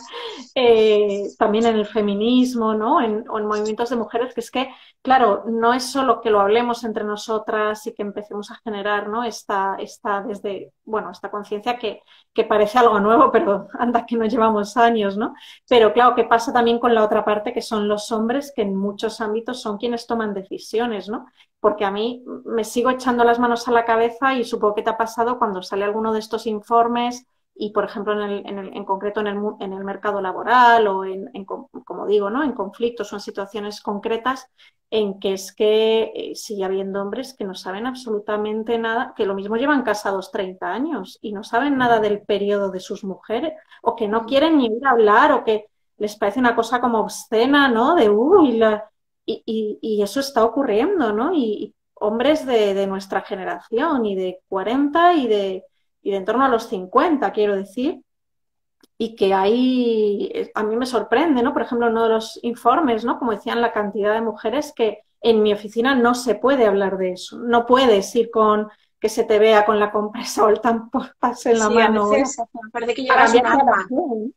[SPEAKER 2] también en el feminismo, ¿no? O en movimientos de mujeres, que es que, claro, no es solo que lo hablemos entre nosotras y que empecemos a generar, ¿no? Esta conciencia que parece algo nuevo, pero anda que no llevamos años, ¿no? Pero claro, ¿qué pasa también con la otra parte, que son los hombres, que en muchos ámbitos son quienes toman decisiones, ¿no? Porque a mí me sigo echando las manos a la cabeza y supongo que te ha pasado cuando sale alguno de estos informes y, por ejemplo, en concreto en el mercado laboral o como digo, ¿no? En conflictos o en situaciones concretas en que es que sigue habiendo hombres que no saben absolutamente nada, que lo mismo llevan casados 30 años y no saben nada del periodo de sus mujeres o que no quieren ni ir a hablar o que les parece una cosa como obscena, ¿no? De, y eso está ocurriendo, ¿no? Y hombres de nuestra generación y de 40 y de en torno a los 50, quiero decir, y que hay, a mí me sorprende, ¿no? Por ejemplo, uno de los informes, ¿no? Como decían, la cantidad de mujeres que en mi oficina no se puede hablar de eso. No puedes ir con que se te vea con la compresa o el tampón en la
[SPEAKER 1] Sí, a
[SPEAKER 2] mano, ¿no?
[SPEAKER 1] veces parece que
[SPEAKER 2] A
[SPEAKER 1] llevas un
[SPEAKER 2] cambiarte de
[SPEAKER 1] arma.
[SPEAKER 2] oración.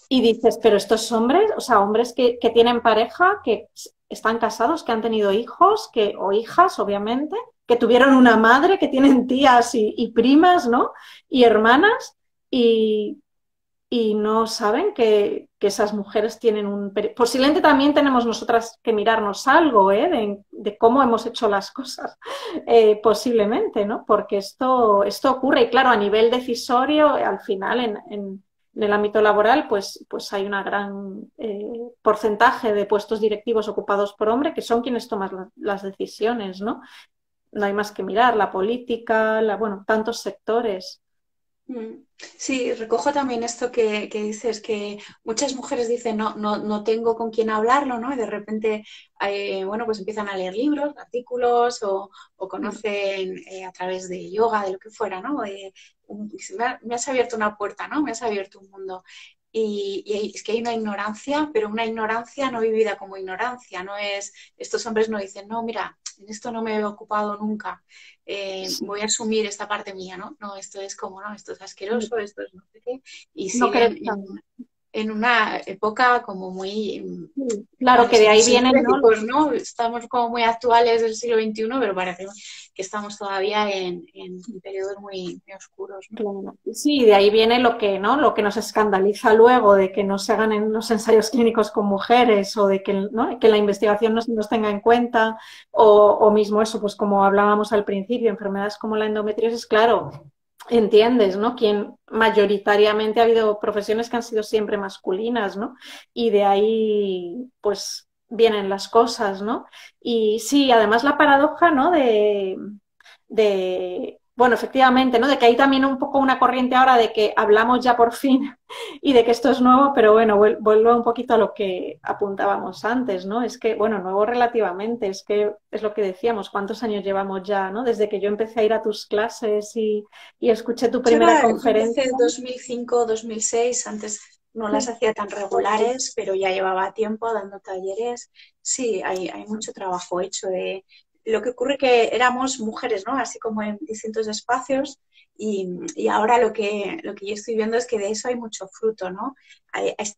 [SPEAKER 2] Y dices, pero estos hombres, o sea, hombres que tienen pareja, que están casados, que han tenido hijos, o hijas, obviamente, que tuvieron una madre, que tienen tías y primas, ¿no? Y hermanas, y, y no saben que esas mujeres tienen Posiblemente también tenemos nosotras que mirarnos algo, de cómo hemos hecho las cosas, posiblemente, ¿no? Porque esto ocurre y claro, a nivel decisorio, al final en el ámbito laboral, pues hay una gran porcentaje de puestos directivos ocupados por hombres que son quienes toman las decisiones, ¿no? No hay más que mirar, la política, bueno, tantos sectores.
[SPEAKER 1] Sí, recojo también esto que dices, que muchas mujeres dicen no tengo con quién hablarlo, ¿no? Y de repente, bueno, pues empiezan a leer libros, artículos o conocen a través de yoga, de lo que fuera, ¿no? Me has abierto una puerta, ¿no? Me has abierto un mundo. Y es que hay una ignorancia, pero una ignorancia no vivida como ignorancia, no es, estos hombres no dicen, no, mira, en esto no me he ocupado nunca. Voy a asumir esta parte mía, ¿no? No, esto es como, no, esto es asqueroso, esto es no sé qué, y
[SPEAKER 2] No
[SPEAKER 1] siguen
[SPEAKER 2] crees también.
[SPEAKER 1] en una época como muy,
[SPEAKER 2] Sí, claro que
[SPEAKER 1] bueno,
[SPEAKER 2] de ahí vienen, ¿no?
[SPEAKER 1] sincréticos, ¿no? Estamos como muy actuales del siglo XXI, pero parece que estamos todavía en periodos muy oscuros, ¿no?
[SPEAKER 2] Claro. Sí, de ahí viene lo que, ¿no? Lo que nos escandaliza luego de que no se hagan en los ensayos clínicos con mujeres o de que, ¿no? Que la investigación no se nos tenga en cuenta o mismo eso, pues como hablábamos al principio, enfermedades como la endometriosis, claro, entiendes, ¿no? Quien mayoritariamente ha habido profesiones que han sido siempre masculinas, ¿no? Y de ahí, pues, vienen las cosas, ¿no? Y sí, además la paradoja, ¿no? Bueno, efectivamente, ¿no? De que hay también un poco una corriente ahora de que hablamos ya por fin y de que esto es nuevo, pero bueno, vuelvo un poquito a lo que apuntábamos antes, ¿no? Es que, bueno, nuevo relativamente, es que es lo que decíamos, ¿cuántos años llevamos ya, ¿no? Desde que yo empecé a ir a tus clases y escuché tu primera
[SPEAKER 1] Yo empecé
[SPEAKER 2] conferencia.
[SPEAKER 1] en 2005, 2006, antes no las hacía tan regulares, pero ya llevaba tiempo dando talleres. Sí, hay mucho trabajo hecho. Lo que ocurre que éramos mujeres, ¿no? Así como en distintos espacios y ahora lo que yo estoy viendo es que de eso hay mucho fruto, ¿no?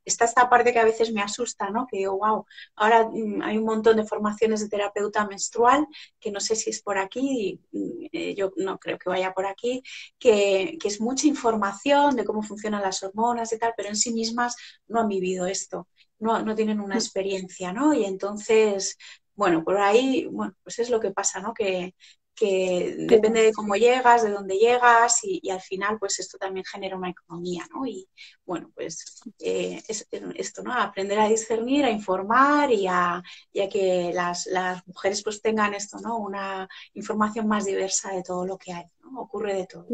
[SPEAKER 1] Está esta parte que a veces me asusta, ¿no? Que digo, wow, ahora hay un montón de formaciones de terapeuta menstrual, que no sé si es por aquí, yo no creo que vaya por aquí, que es mucha información de cómo funcionan las hormonas y tal, pero en sí mismas no han vivido esto, no tienen una experiencia, ¿no? Y entonces, bueno, por ahí, bueno, pues es lo que pasa, ¿no? Que depende de cómo llegas, de dónde llegas y al final pues esto también genera una economía, ¿no? Y bueno, pues es esto, ¿no? Aprender a discernir, a informar y a que las mujeres pues tengan esto, ¿no? Una información más diversa de todo lo que hay, ¿no? Ocurre de todo.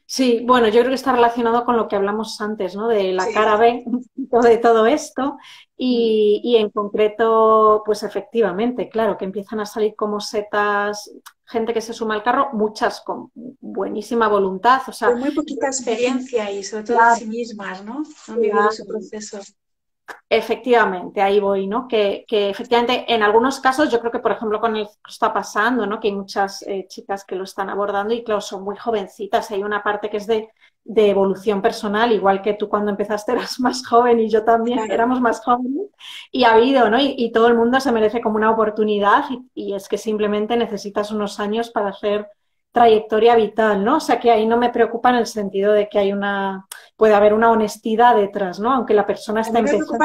[SPEAKER 2] Sí, bueno, yo creo que está relacionado con lo que hablamos antes, ¿no? De la
[SPEAKER 1] Sí.
[SPEAKER 2] cara B de todo esto
[SPEAKER 1] Mm.
[SPEAKER 2] y en concreto, pues efectivamente, claro, que empiezan a salir como setas, gente que se suma al carro, muchas con buenísima voluntad, o sea,
[SPEAKER 1] Con muy poquita experiencia y sobre todo en
[SPEAKER 2] claro,
[SPEAKER 1] sí mismas, ¿no? No han vivido
[SPEAKER 2] claro.
[SPEAKER 1] su proceso.
[SPEAKER 2] Efectivamente, ahí voy, ¿no? Que efectivamente en algunos casos yo creo que, por ejemplo, con el que está pasando, ¿no? Que hay muchas chicas que lo están abordando y, claro, son muy jovencitas. Hay una parte que es de evolución personal, igual que tú cuando empezaste eras más joven y yo también
[SPEAKER 1] Claro.
[SPEAKER 2] éramos más jóvenes. Y ha habido, ¿no? Y todo el mundo se merece como una oportunidad y es que simplemente necesitas unos años para hacer trayectoria vital, ¿no? O sea que ahí no me preocupa en el sentido de que puede haber una honestidad detrás, ¿no? Aunque la persona
[SPEAKER 1] A
[SPEAKER 2] está
[SPEAKER 1] mí
[SPEAKER 2] empezando, ¿no?
[SPEAKER 1] me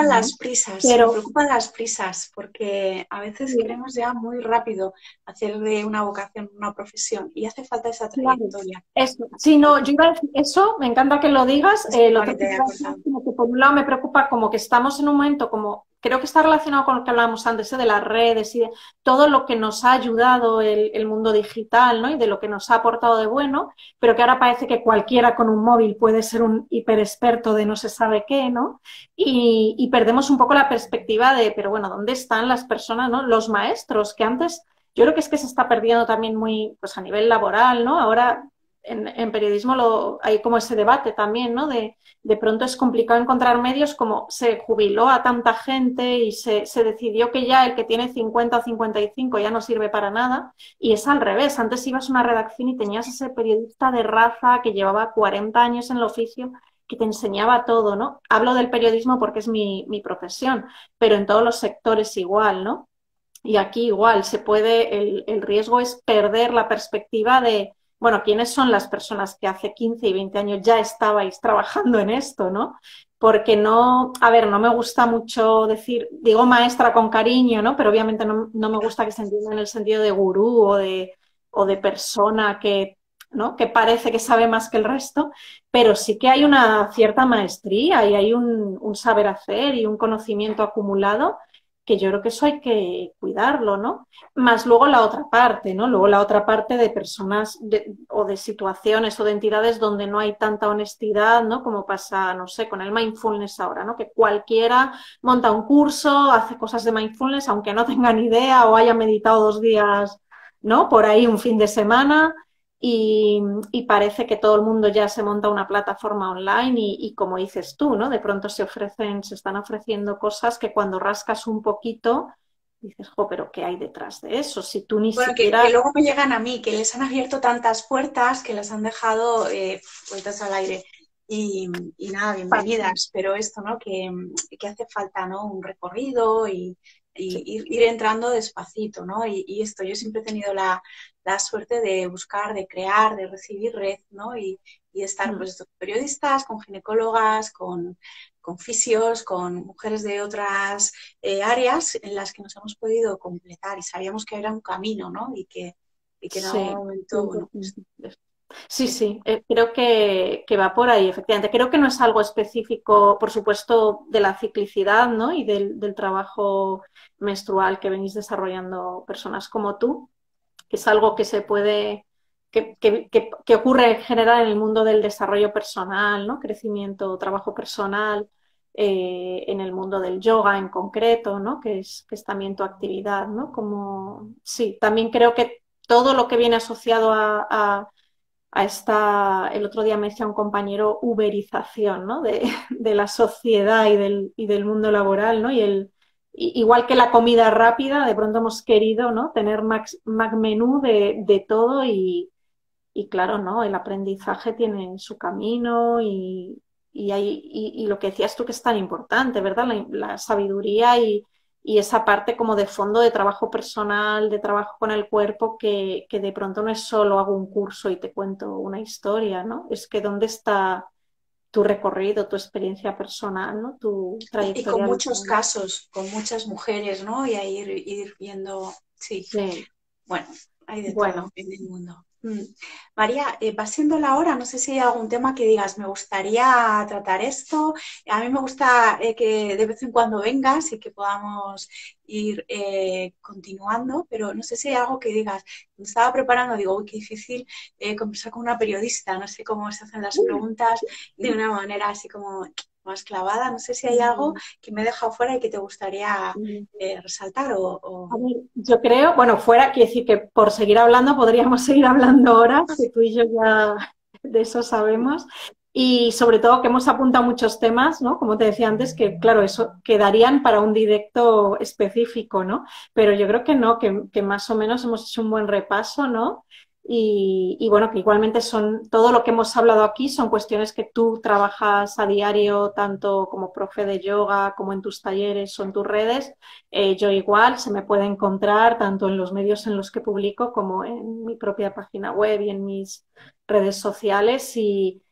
[SPEAKER 2] Pero
[SPEAKER 1] preocupan las prisas, porque a veces queremos ya muy rápido hacer de una vocación una profesión y hace falta esa
[SPEAKER 2] claro,
[SPEAKER 1] trayectoria.
[SPEAKER 2] eso.
[SPEAKER 1] Hace
[SPEAKER 2] Sí, no,
[SPEAKER 1] falta.
[SPEAKER 2] yo iba a decir eso, me encanta que lo digas. Lo
[SPEAKER 1] Disculpa
[SPEAKER 2] otro
[SPEAKER 1] que
[SPEAKER 2] que
[SPEAKER 1] te haya
[SPEAKER 2] iba a decir es
[SPEAKER 1] cortado.
[SPEAKER 2] como que por un lado me preocupa como que estamos en un momento como, creo que está relacionado con lo que hablábamos antes, de las redes y de todo lo que nos ha ayudado el mundo digital, ¿no? Y de lo que nos ha aportado de bueno, pero que ahora parece que cualquiera con un móvil puede ser un hiperexperto de no se sabe qué, ¿no? Y perdemos un poco la perspectiva de, pero bueno, ¿dónde están las personas, ¿no? Los maestros, que antes yo creo que es que se está perdiendo también muy, pues a nivel laboral, ¿no? Ahora en periodismo hay como ese debate también, ¿no? De pronto es complicado encontrar medios como se jubiló a tanta gente y se decidió que ya el que tiene 50 o 55 ya no sirve para nada y es al revés. Antes ibas a una redacción y tenías ese periodista de raza que llevaba 40 años en el oficio que te enseñaba todo, ¿no? Hablo del periodismo porque es mi profesión, pero en todos los sectores igual, ¿no? Y aquí igual el riesgo es perder la perspectiva de, bueno, ¿quiénes son las personas que hace 15 y 20 años ya estabais trabajando en esto, ¿no? Porque no, a ver, no me gusta mucho decir, digo maestra con cariño, ¿no? Pero obviamente no me gusta que se entienda en el sentido de gurú o de persona que, ¿no? Que parece que sabe más que el resto, pero sí que hay una cierta maestría y hay un saber hacer y un conocimiento acumulado que yo creo que eso hay que cuidarlo, ¿no? Más luego la otra parte, ¿no? Luego la otra parte de personas o de situaciones o de entidades donde no hay tanta honestidad, ¿no? Como pasa, no sé, con el mindfulness ahora, ¿no? Que cualquiera monta un curso, hace cosas de mindfulness, aunque no tenga ni idea o haya meditado 2 días, ¿no? Por ahí un fin de semana y parece que todo el mundo ya se monta una plataforma online y como dices tú, ¿no? De pronto se están ofreciendo cosas que cuando rascas un poquito dices, jo, pero ¿qué hay detrás de eso? Si tú ni
[SPEAKER 1] Bueno, que
[SPEAKER 2] siquiera...
[SPEAKER 1] luego me llegan a mí, que les han abierto tantas puertas que las han dejado puertas al aire. y nada, bienvenidas, pero esto, ¿no? Que hace falta, ¿no? Un recorrido y ir entrando despacito, ¿no? Y esto, yo siempre he tenido la suerte de buscar, de crear, de recibir red, ¿no? Y estar, pues, con periodistas, con ginecólogas, con fisios, con mujeres de otras áreas en las que nos hemos podido completar y sabíamos que era un camino, ¿no? Y que en algún
[SPEAKER 2] Sí.
[SPEAKER 1] momento, bueno, pues,
[SPEAKER 2] Sí, sí, creo que va por ahí, efectivamente. Creo que no es algo específico, por supuesto, de la ciclicidad, ¿no? Y del trabajo menstrual que venís desarrollando personas como tú, que es algo que se puede, que ocurre en general en el mundo del desarrollo personal, ¿no? Crecimiento, trabajo personal, en el mundo del yoga en concreto, ¿no? Que es también tu actividad, ¿no? Como, sí, también creo que todo lo que viene asociado a esta, el otro día me decía un compañero, uberización, ¿no? de la sociedad y del mundo laboral, ¿no? Igual que la comida rápida, de pronto hemos querido, ¿no? Tener Mac menú de todo y claro, ¿no? El aprendizaje tiene su camino y lo que decías tú que es tan importante, ¿verdad? La sabiduría y esa parte como de fondo de trabajo personal, de trabajo con el cuerpo, que de pronto no es solo hago un curso y te cuento una historia, ¿no? Es que dónde está tu recorrido, tu experiencia personal, ¿no? Tu
[SPEAKER 1] y con
[SPEAKER 2] trayectoria
[SPEAKER 1] muchos
[SPEAKER 2] vital.
[SPEAKER 1] casos, con muchas mujeres, ¿no? Y ahí ir viendo, sí,
[SPEAKER 2] Sí,
[SPEAKER 1] bueno, hay de todo
[SPEAKER 2] bueno.
[SPEAKER 1] en el mundo. María, va siendo la hora, no sé si hay algún tema que digas, me gustaría tratar esto. A mí me gusta que de vez en cuando vengas y que podamos ir continuando, pero no sé si hay algo que digas, me estaba preparando, digo, uy, qué difícil conversar con una periodista, no sé cómo se hacen las preguntas de una manera así como más clavada, no sé si hay algo que me he dejado fuera y que te gustaría resaltar
[SPEAKER 2] A ver, yo creo, bueno, fuera, quiere decir que por seguir hablando podríamos seguir hablando horas, que tú y yo ya de eso sabemos, y sobre todo que hemos apuntado muchos temas, ¿no? Como te decía antes, que claro, eso quedarían para un directo específico, ¿no? Pero yo creo que no, que más o menos hemos hecho un buen repaso, ¿no? Y bueno, que igualmente son, todo lo que hemos hablado aquí son cuestiones que tú trabajas a diario, tanto como profe de yoga, como en tus talleres o en tus redes. Yo igual se me puede encontrar tanto en los medios en los que publico como en mi propia página web y en mis redes sociales. Y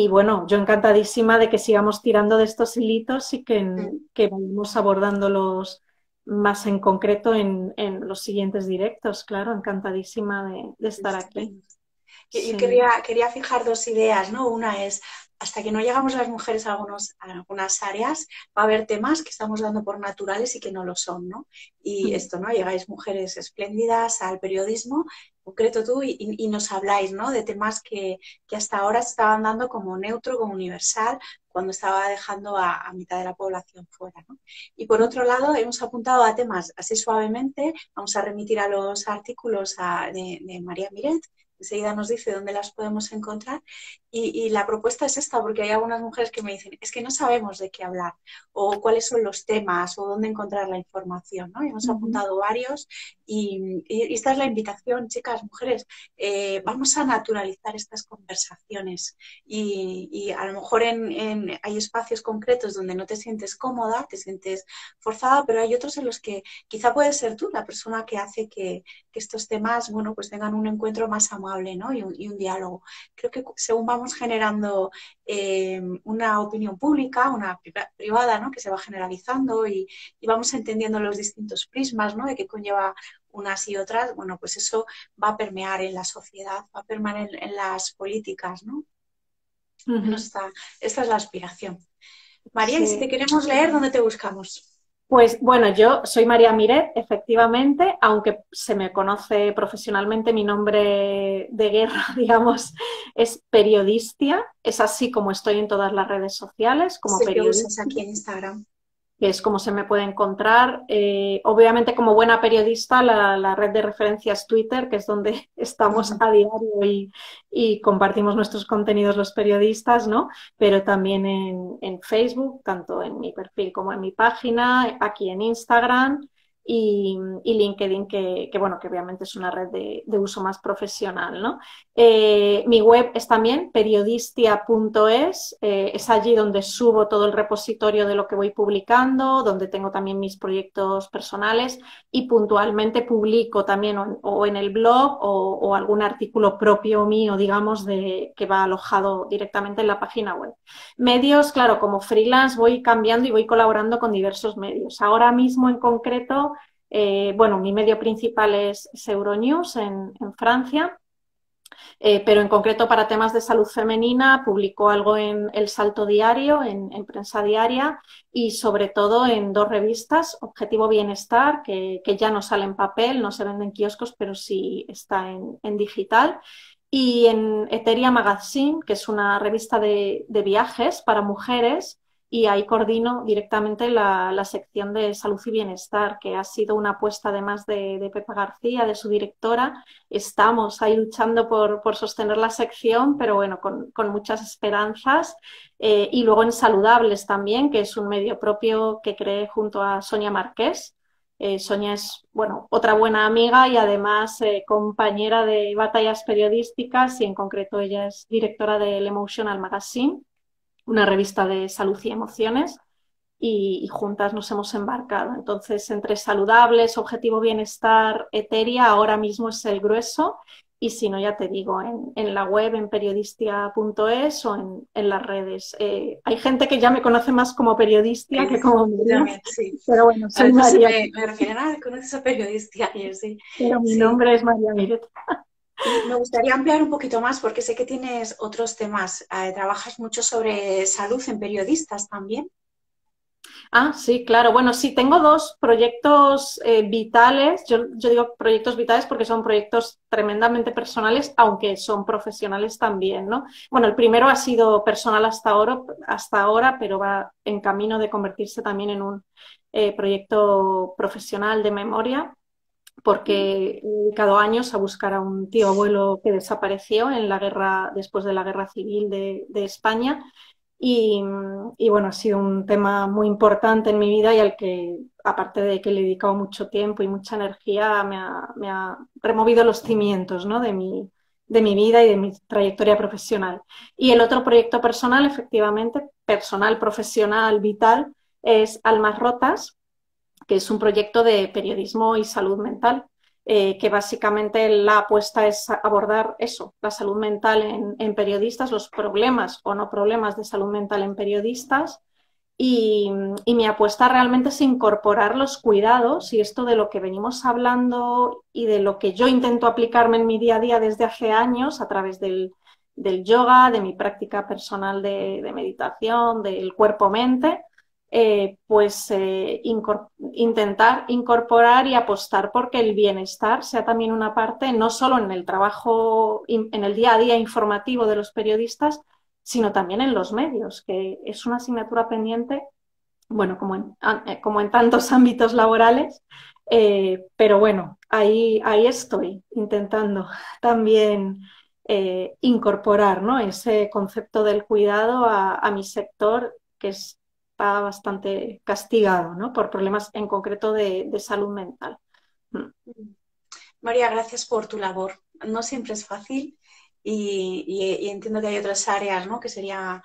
[SPEAKER 2] bueno, yo encantadísima de que sigamos tirando de estos hilitos y que vayamos abordándolos más en concreto en los siguientes directos. Claro, encantadísima de estar aquí.
[SPEAKER 1] Estupendo. Yo
[SPEAKER 2] Sí.
[SPEAKER 1] quería fijar dos ideas, ¿no? Una es, hasta que no llegamos las mujeres a algunas áreas, va a haber temas que estamos dando por naturales y que no lo son, ¿no? Y
[SPEAKER 2] Mm.
[SPEAKER 1] esto, ¿no? Llegáis mujeres espléndidas al periodismo, en concreto tú, y nos habláis, ¿no? De temas que hasta ahora se estaban dando como neutro, como universal, cuando estaba dejando a mitad de la población fuera, ¿no? Y por otro lado, hemos apuntado a temas así suavemente, vamos a remitir a los artículos de María Miret, enseguida nos dice dónde las podemos encontrar y la propuesta es esta, porque hay algunas mujeres que me dicen, es que no sabemos de qué hablar o cuáles son los temas o dónde encontrar la información, ¿no? Y hemos
[SPEAKER 2] Ujú.
[SPEAKER 1] apuntado varios y esta es la invitación, chicas, mujeres, vamos a naturalizar estas conversaciones y a lo mejor hay espacios concretos donde no te sientes cómoda, te sientes forzada, pero hay otros en los que quizá puedes ser tú la persona que hace que estos temas, bueno, pues tengan un encuentro más amable, ¿no? Y un diálogo. Creo que según vamos generando una opinión pública, una privada, ¿no? Que se va generalizando y vamos entendiendo los distintos prismas, ¿no? De qué conlleva unas y otras, bueno, pues eso va a permear en la sociedad, va a permear en las políticas, ¿no? Menos
[SPEAKER 2] Ujú.
[SPEAKER 1] esta es la aspiración. María, y si te
[SPEAKER 2] Sí.
[SPEAKER 1] queremos leer, ¿dónde te buscamos?
[SPEAKER 2] Pues bueno, yo soy María Miret, efectivamente, aunque se me conoce profesionalmente, mi nombre de guerra, digamos, es periodistia. Es así como estoy en todas las redes sociales,
[SPEAKER 1] Es
[SPEAKER 2] como
[SPEAKER 1] el que
[SPEAKER 2] periodista,
[SPEAKER 1] usas aquí en Instagram.
[SPEAKER 2] que es como se me puede encontrar. Obviamente, como buena periodista, la red de referencia es Twitter, que es donde estamos a diario y compartimos nuestros contenidos los periodistas, ¿no? Pero también en Facebook, tanto en mi perfil como en mi página, aquí en Instagram. y LinkedIn, bueno, que obviamente es una red de uso más profesional, ¿no? Mi web es también periodistia.es, es allí donde subo todo el repositorio de lo que voy publicando, donde tengo también mis proyectos personales y puntualmente publico también o en el blog o algún artículo propio mío, digamos, que va alojado directamente en la página web. Medios, claro, como freelance voy cambiando y voy colaborando con diversos medios. Ahora mismo en concreto, bueno, mi medio principal es Euronews en Francia, pero en concreto para temas de salud femenina publico algo en El Salto Diario, en Prensa Diaria y sobre todo en 2 revistas, Objetivo Bienestar, que ya no sale en papel, no se vende en kioscos, pero sí está en digital, y en Eteria Magazine, que es una revista de viajes para mujeres, y ahí coordino directamente la sección de salud y bienestar, que ha sido una apuesta además de Pepa García, de su directora. Estamos ahí luchando por sostener la sección, pero bueno, con muchas esperanzas. Y luego en Saludables también, que es un medio propio que creé junto a Sonia Marqués. Sonia es, bueno, otra buena amiga y además compañera de batallas periodísticas, y en concreto ella es directora del Emotional Magazine, una revista de salud y emociones, y juntas nos hemos embarcado. Entonces, entre Saludables, Objetivo Bienestar, Eteria, ahora mismo es el grueso, y si no, ya te digo, en la web, en periodistia.es o en las redes. Hay gente que ya me conoce más como periodistia que como María,
[SPEAKER 1] Sí.
[SPEAKER 2] pero bueno,
[SPEAKER 1] A
[SPEAKER 2] soy
[SPEAKER 1] veces
[SPEAKER 2] María.
[SPEAKER 1] me refieren a, ¿conoces a periodistia? Y yo sí.
[SPEAKER 2] Pero mi
[SPEAKER 1] Sí.
[SPEAKER 2] nombre es María Miret.
[SPEAKER 1] Y me gustaría ampliar un poquito más porque sé que tienes otros temas. Trabajas mucho sobre salud en periodistas también.
[SPEAKER 2] Ah, sí, claro. Bueno, sí, tengo 2 proyectos vitales. Yo digo proyectos vitales porque son proyectos tremendamente personales, aunque son profesionales también, ¿no? Bueno, el primero ha sido personal hasta ahora, pero va en camino de convertirse también en un proyecto profesional de memoria, porque he dedicado años a buscar a un tío abuelo que desapareció en la guerra, después de la Guerra Civil de España. Y bueno, ha sido un tema muy importante en mi vida y al que, aparte de que le he dedicado mucho tiempo y mucha energía, me ha removido los cimientos, ¿no? de mi vida y de mi trayectoria profesional. Y el otro proyecto personal, efectivamente, personal, profesional, vital, es Almas Rotas, que es un proyecto de periodismo y salud mental, que básicamente la apuesta es abordar eso, la salud mental en periodistas, los problemas o no problemas de salud mental en periodistas. Y mi apuesta realmente es incorporar los cuidados y esto de lo que venimos hablando y de lo que yo intento aplicarme en mi día a día desde hace años a través del yoga, de mi práctica personal de meditación, del cuerpo-mente, intentar incorporar y apostar porque el bienestar sea también una parte, no solo en el trabajo, en el día a día informativo de los periodistas, sino también en los medios, que es una asignatura pendiente, bueno, como en tantos ámbitos laborales, pero bueno, ahí estoy intentando también incorporar, ¿no? Ese concepto del cuidado a mi sector, que está bastante castigado, ¿no? Por problemas en concreto de salud mental.
[SPEAKER 1] María, gracias por tu labor. No siempre es fácil y entiendo que hay otras áreas, ¿no? Que sería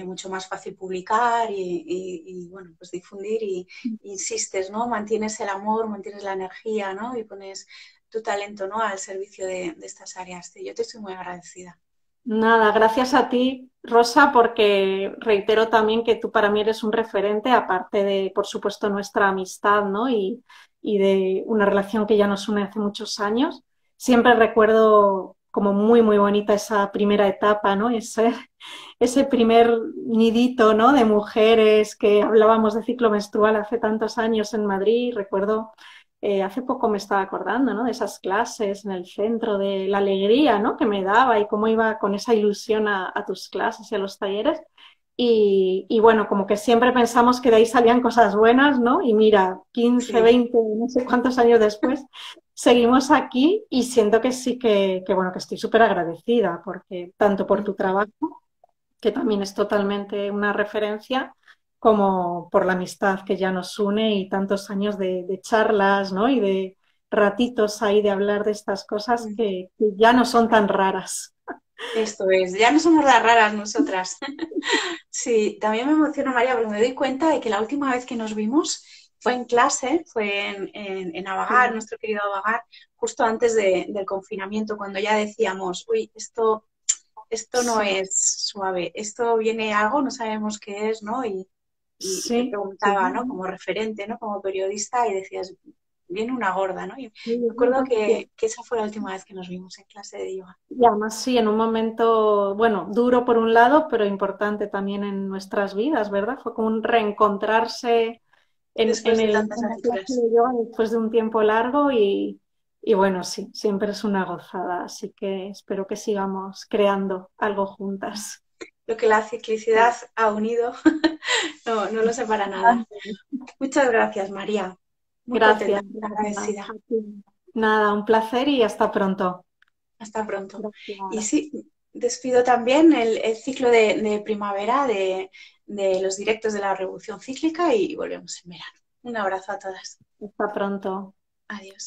[SPEAKER 1] mucho más fácil publicar y, bueno, pues difundir y insistes, ¿no? Mantienes el amor, mantienes la energía, ¿no? Y pones tu talento, ¿no? Al servicio de estas áreas. Yo te estoy muy agradecida.
[SPEAKER 2] Nada, gracias a ti, Rosa, porque reitero también que tú para mí eres un referente, aparte de, por supuesto, nuestra amistad, ¿no? Y de una relación que ya nos une hace muchos años. Siempre recuerdo como muy, muy bonita esa primera etapa, ¿no? Ese primer nidito, ¿no? De mujeres que hablábamos de ciclo menstrual hace tantos años en Madrid. Recuerdo hace poco me estaba acordando, ¿no? De esas clases en el centro, de la alegría, ¿no? Que me daba y cómo iba con esa ilusión a tus clases y a los talleres. Y bueno, como que siempre pensamos que de ahí salían cosas buenas, ¿no? Y mira, 15,
[SPEAKER 1] Sí.
[SPEAKER 2] 20, no sé cuántos años después, seguimos aquí y siento que sí bueno, que estoy súper agradecida, porque tanto por tu trabajo, que también es totalmente una referencia, como por la amistad que ya nos une y tantos años de charlas, ¿no? Y de ratitos ahí de hablar de estas cosas
[SPEAKER 1] Mm.
[SPEAKER 2] que ya no son tan raras.
[SPEAKER 1] Esto es, ya no somos las raras nosotras. Sí, también me emociona, María, porque me doy cuenta de que la última vez que nos vimos fue en clase, fue en Avagar,
[SPEAKER 2] Sí,
[SPEAKER 1] nuestro querido Avagar, justo antes del confinamiento, cuando ya decíamos, uy, esto no
[SPEAKER 2] sí,
[SPEAKER 1] es suave, esto viene algo, no sabemos qué es, ¿no? Y te
[SPEAKER 2] sí, sí.
[SPEAKER 1] preguntaba, ¿no? Como referente, ¿no? Como periodista, y decías, viene una gorda, ¿no? Y
[SPEAKER 2] Sí,
[SPEAKER 1] me acuerdo
[SPEAKER 2] sí.
[SPEAKER 1] que esa fue la última vez que nos vimos en clase de yoga.
[SPEAKER 2] Y además sí, en un momento, bueno, duro por un lado, pero importante también en nuestras vidas, ¿verdad? Fue como un reencontrarse
[SPEAKER 1] Después de tantas
[SPEAKER 2] en la clase
[SPEAKER 1] aventuras.
[SPEAKER 2] de yoga después de un tiempo largo y bueno, sí, siempre es una gozada, así que espero que sigamos creando algo juntas.
[SPEAKER 1] Lo que la ciclicidad ha unido, no lo sé para nada. Muchas gracias, María. Muy
[SPEAKER 2] Gracias,
[SPEAKER 1] contenta, muy
[SPEAKER 2] gracias
[SPEAKER 1] agradecida.
[SPEAKER 2] a ti. Nada, un placer y hasta pronto.
[SPEAKER 1] Hasta pronto. Y
[SPEAKER 2] Gracias.
[SPEAKER 1] sí, despido también el ciclo de primavera de los directos de la Revolución Cíclica y volvemos en verano. Un abrazo a todas.
[SPEAKER 2] Hasta pronto.
[SPEAKER 1] Adiós.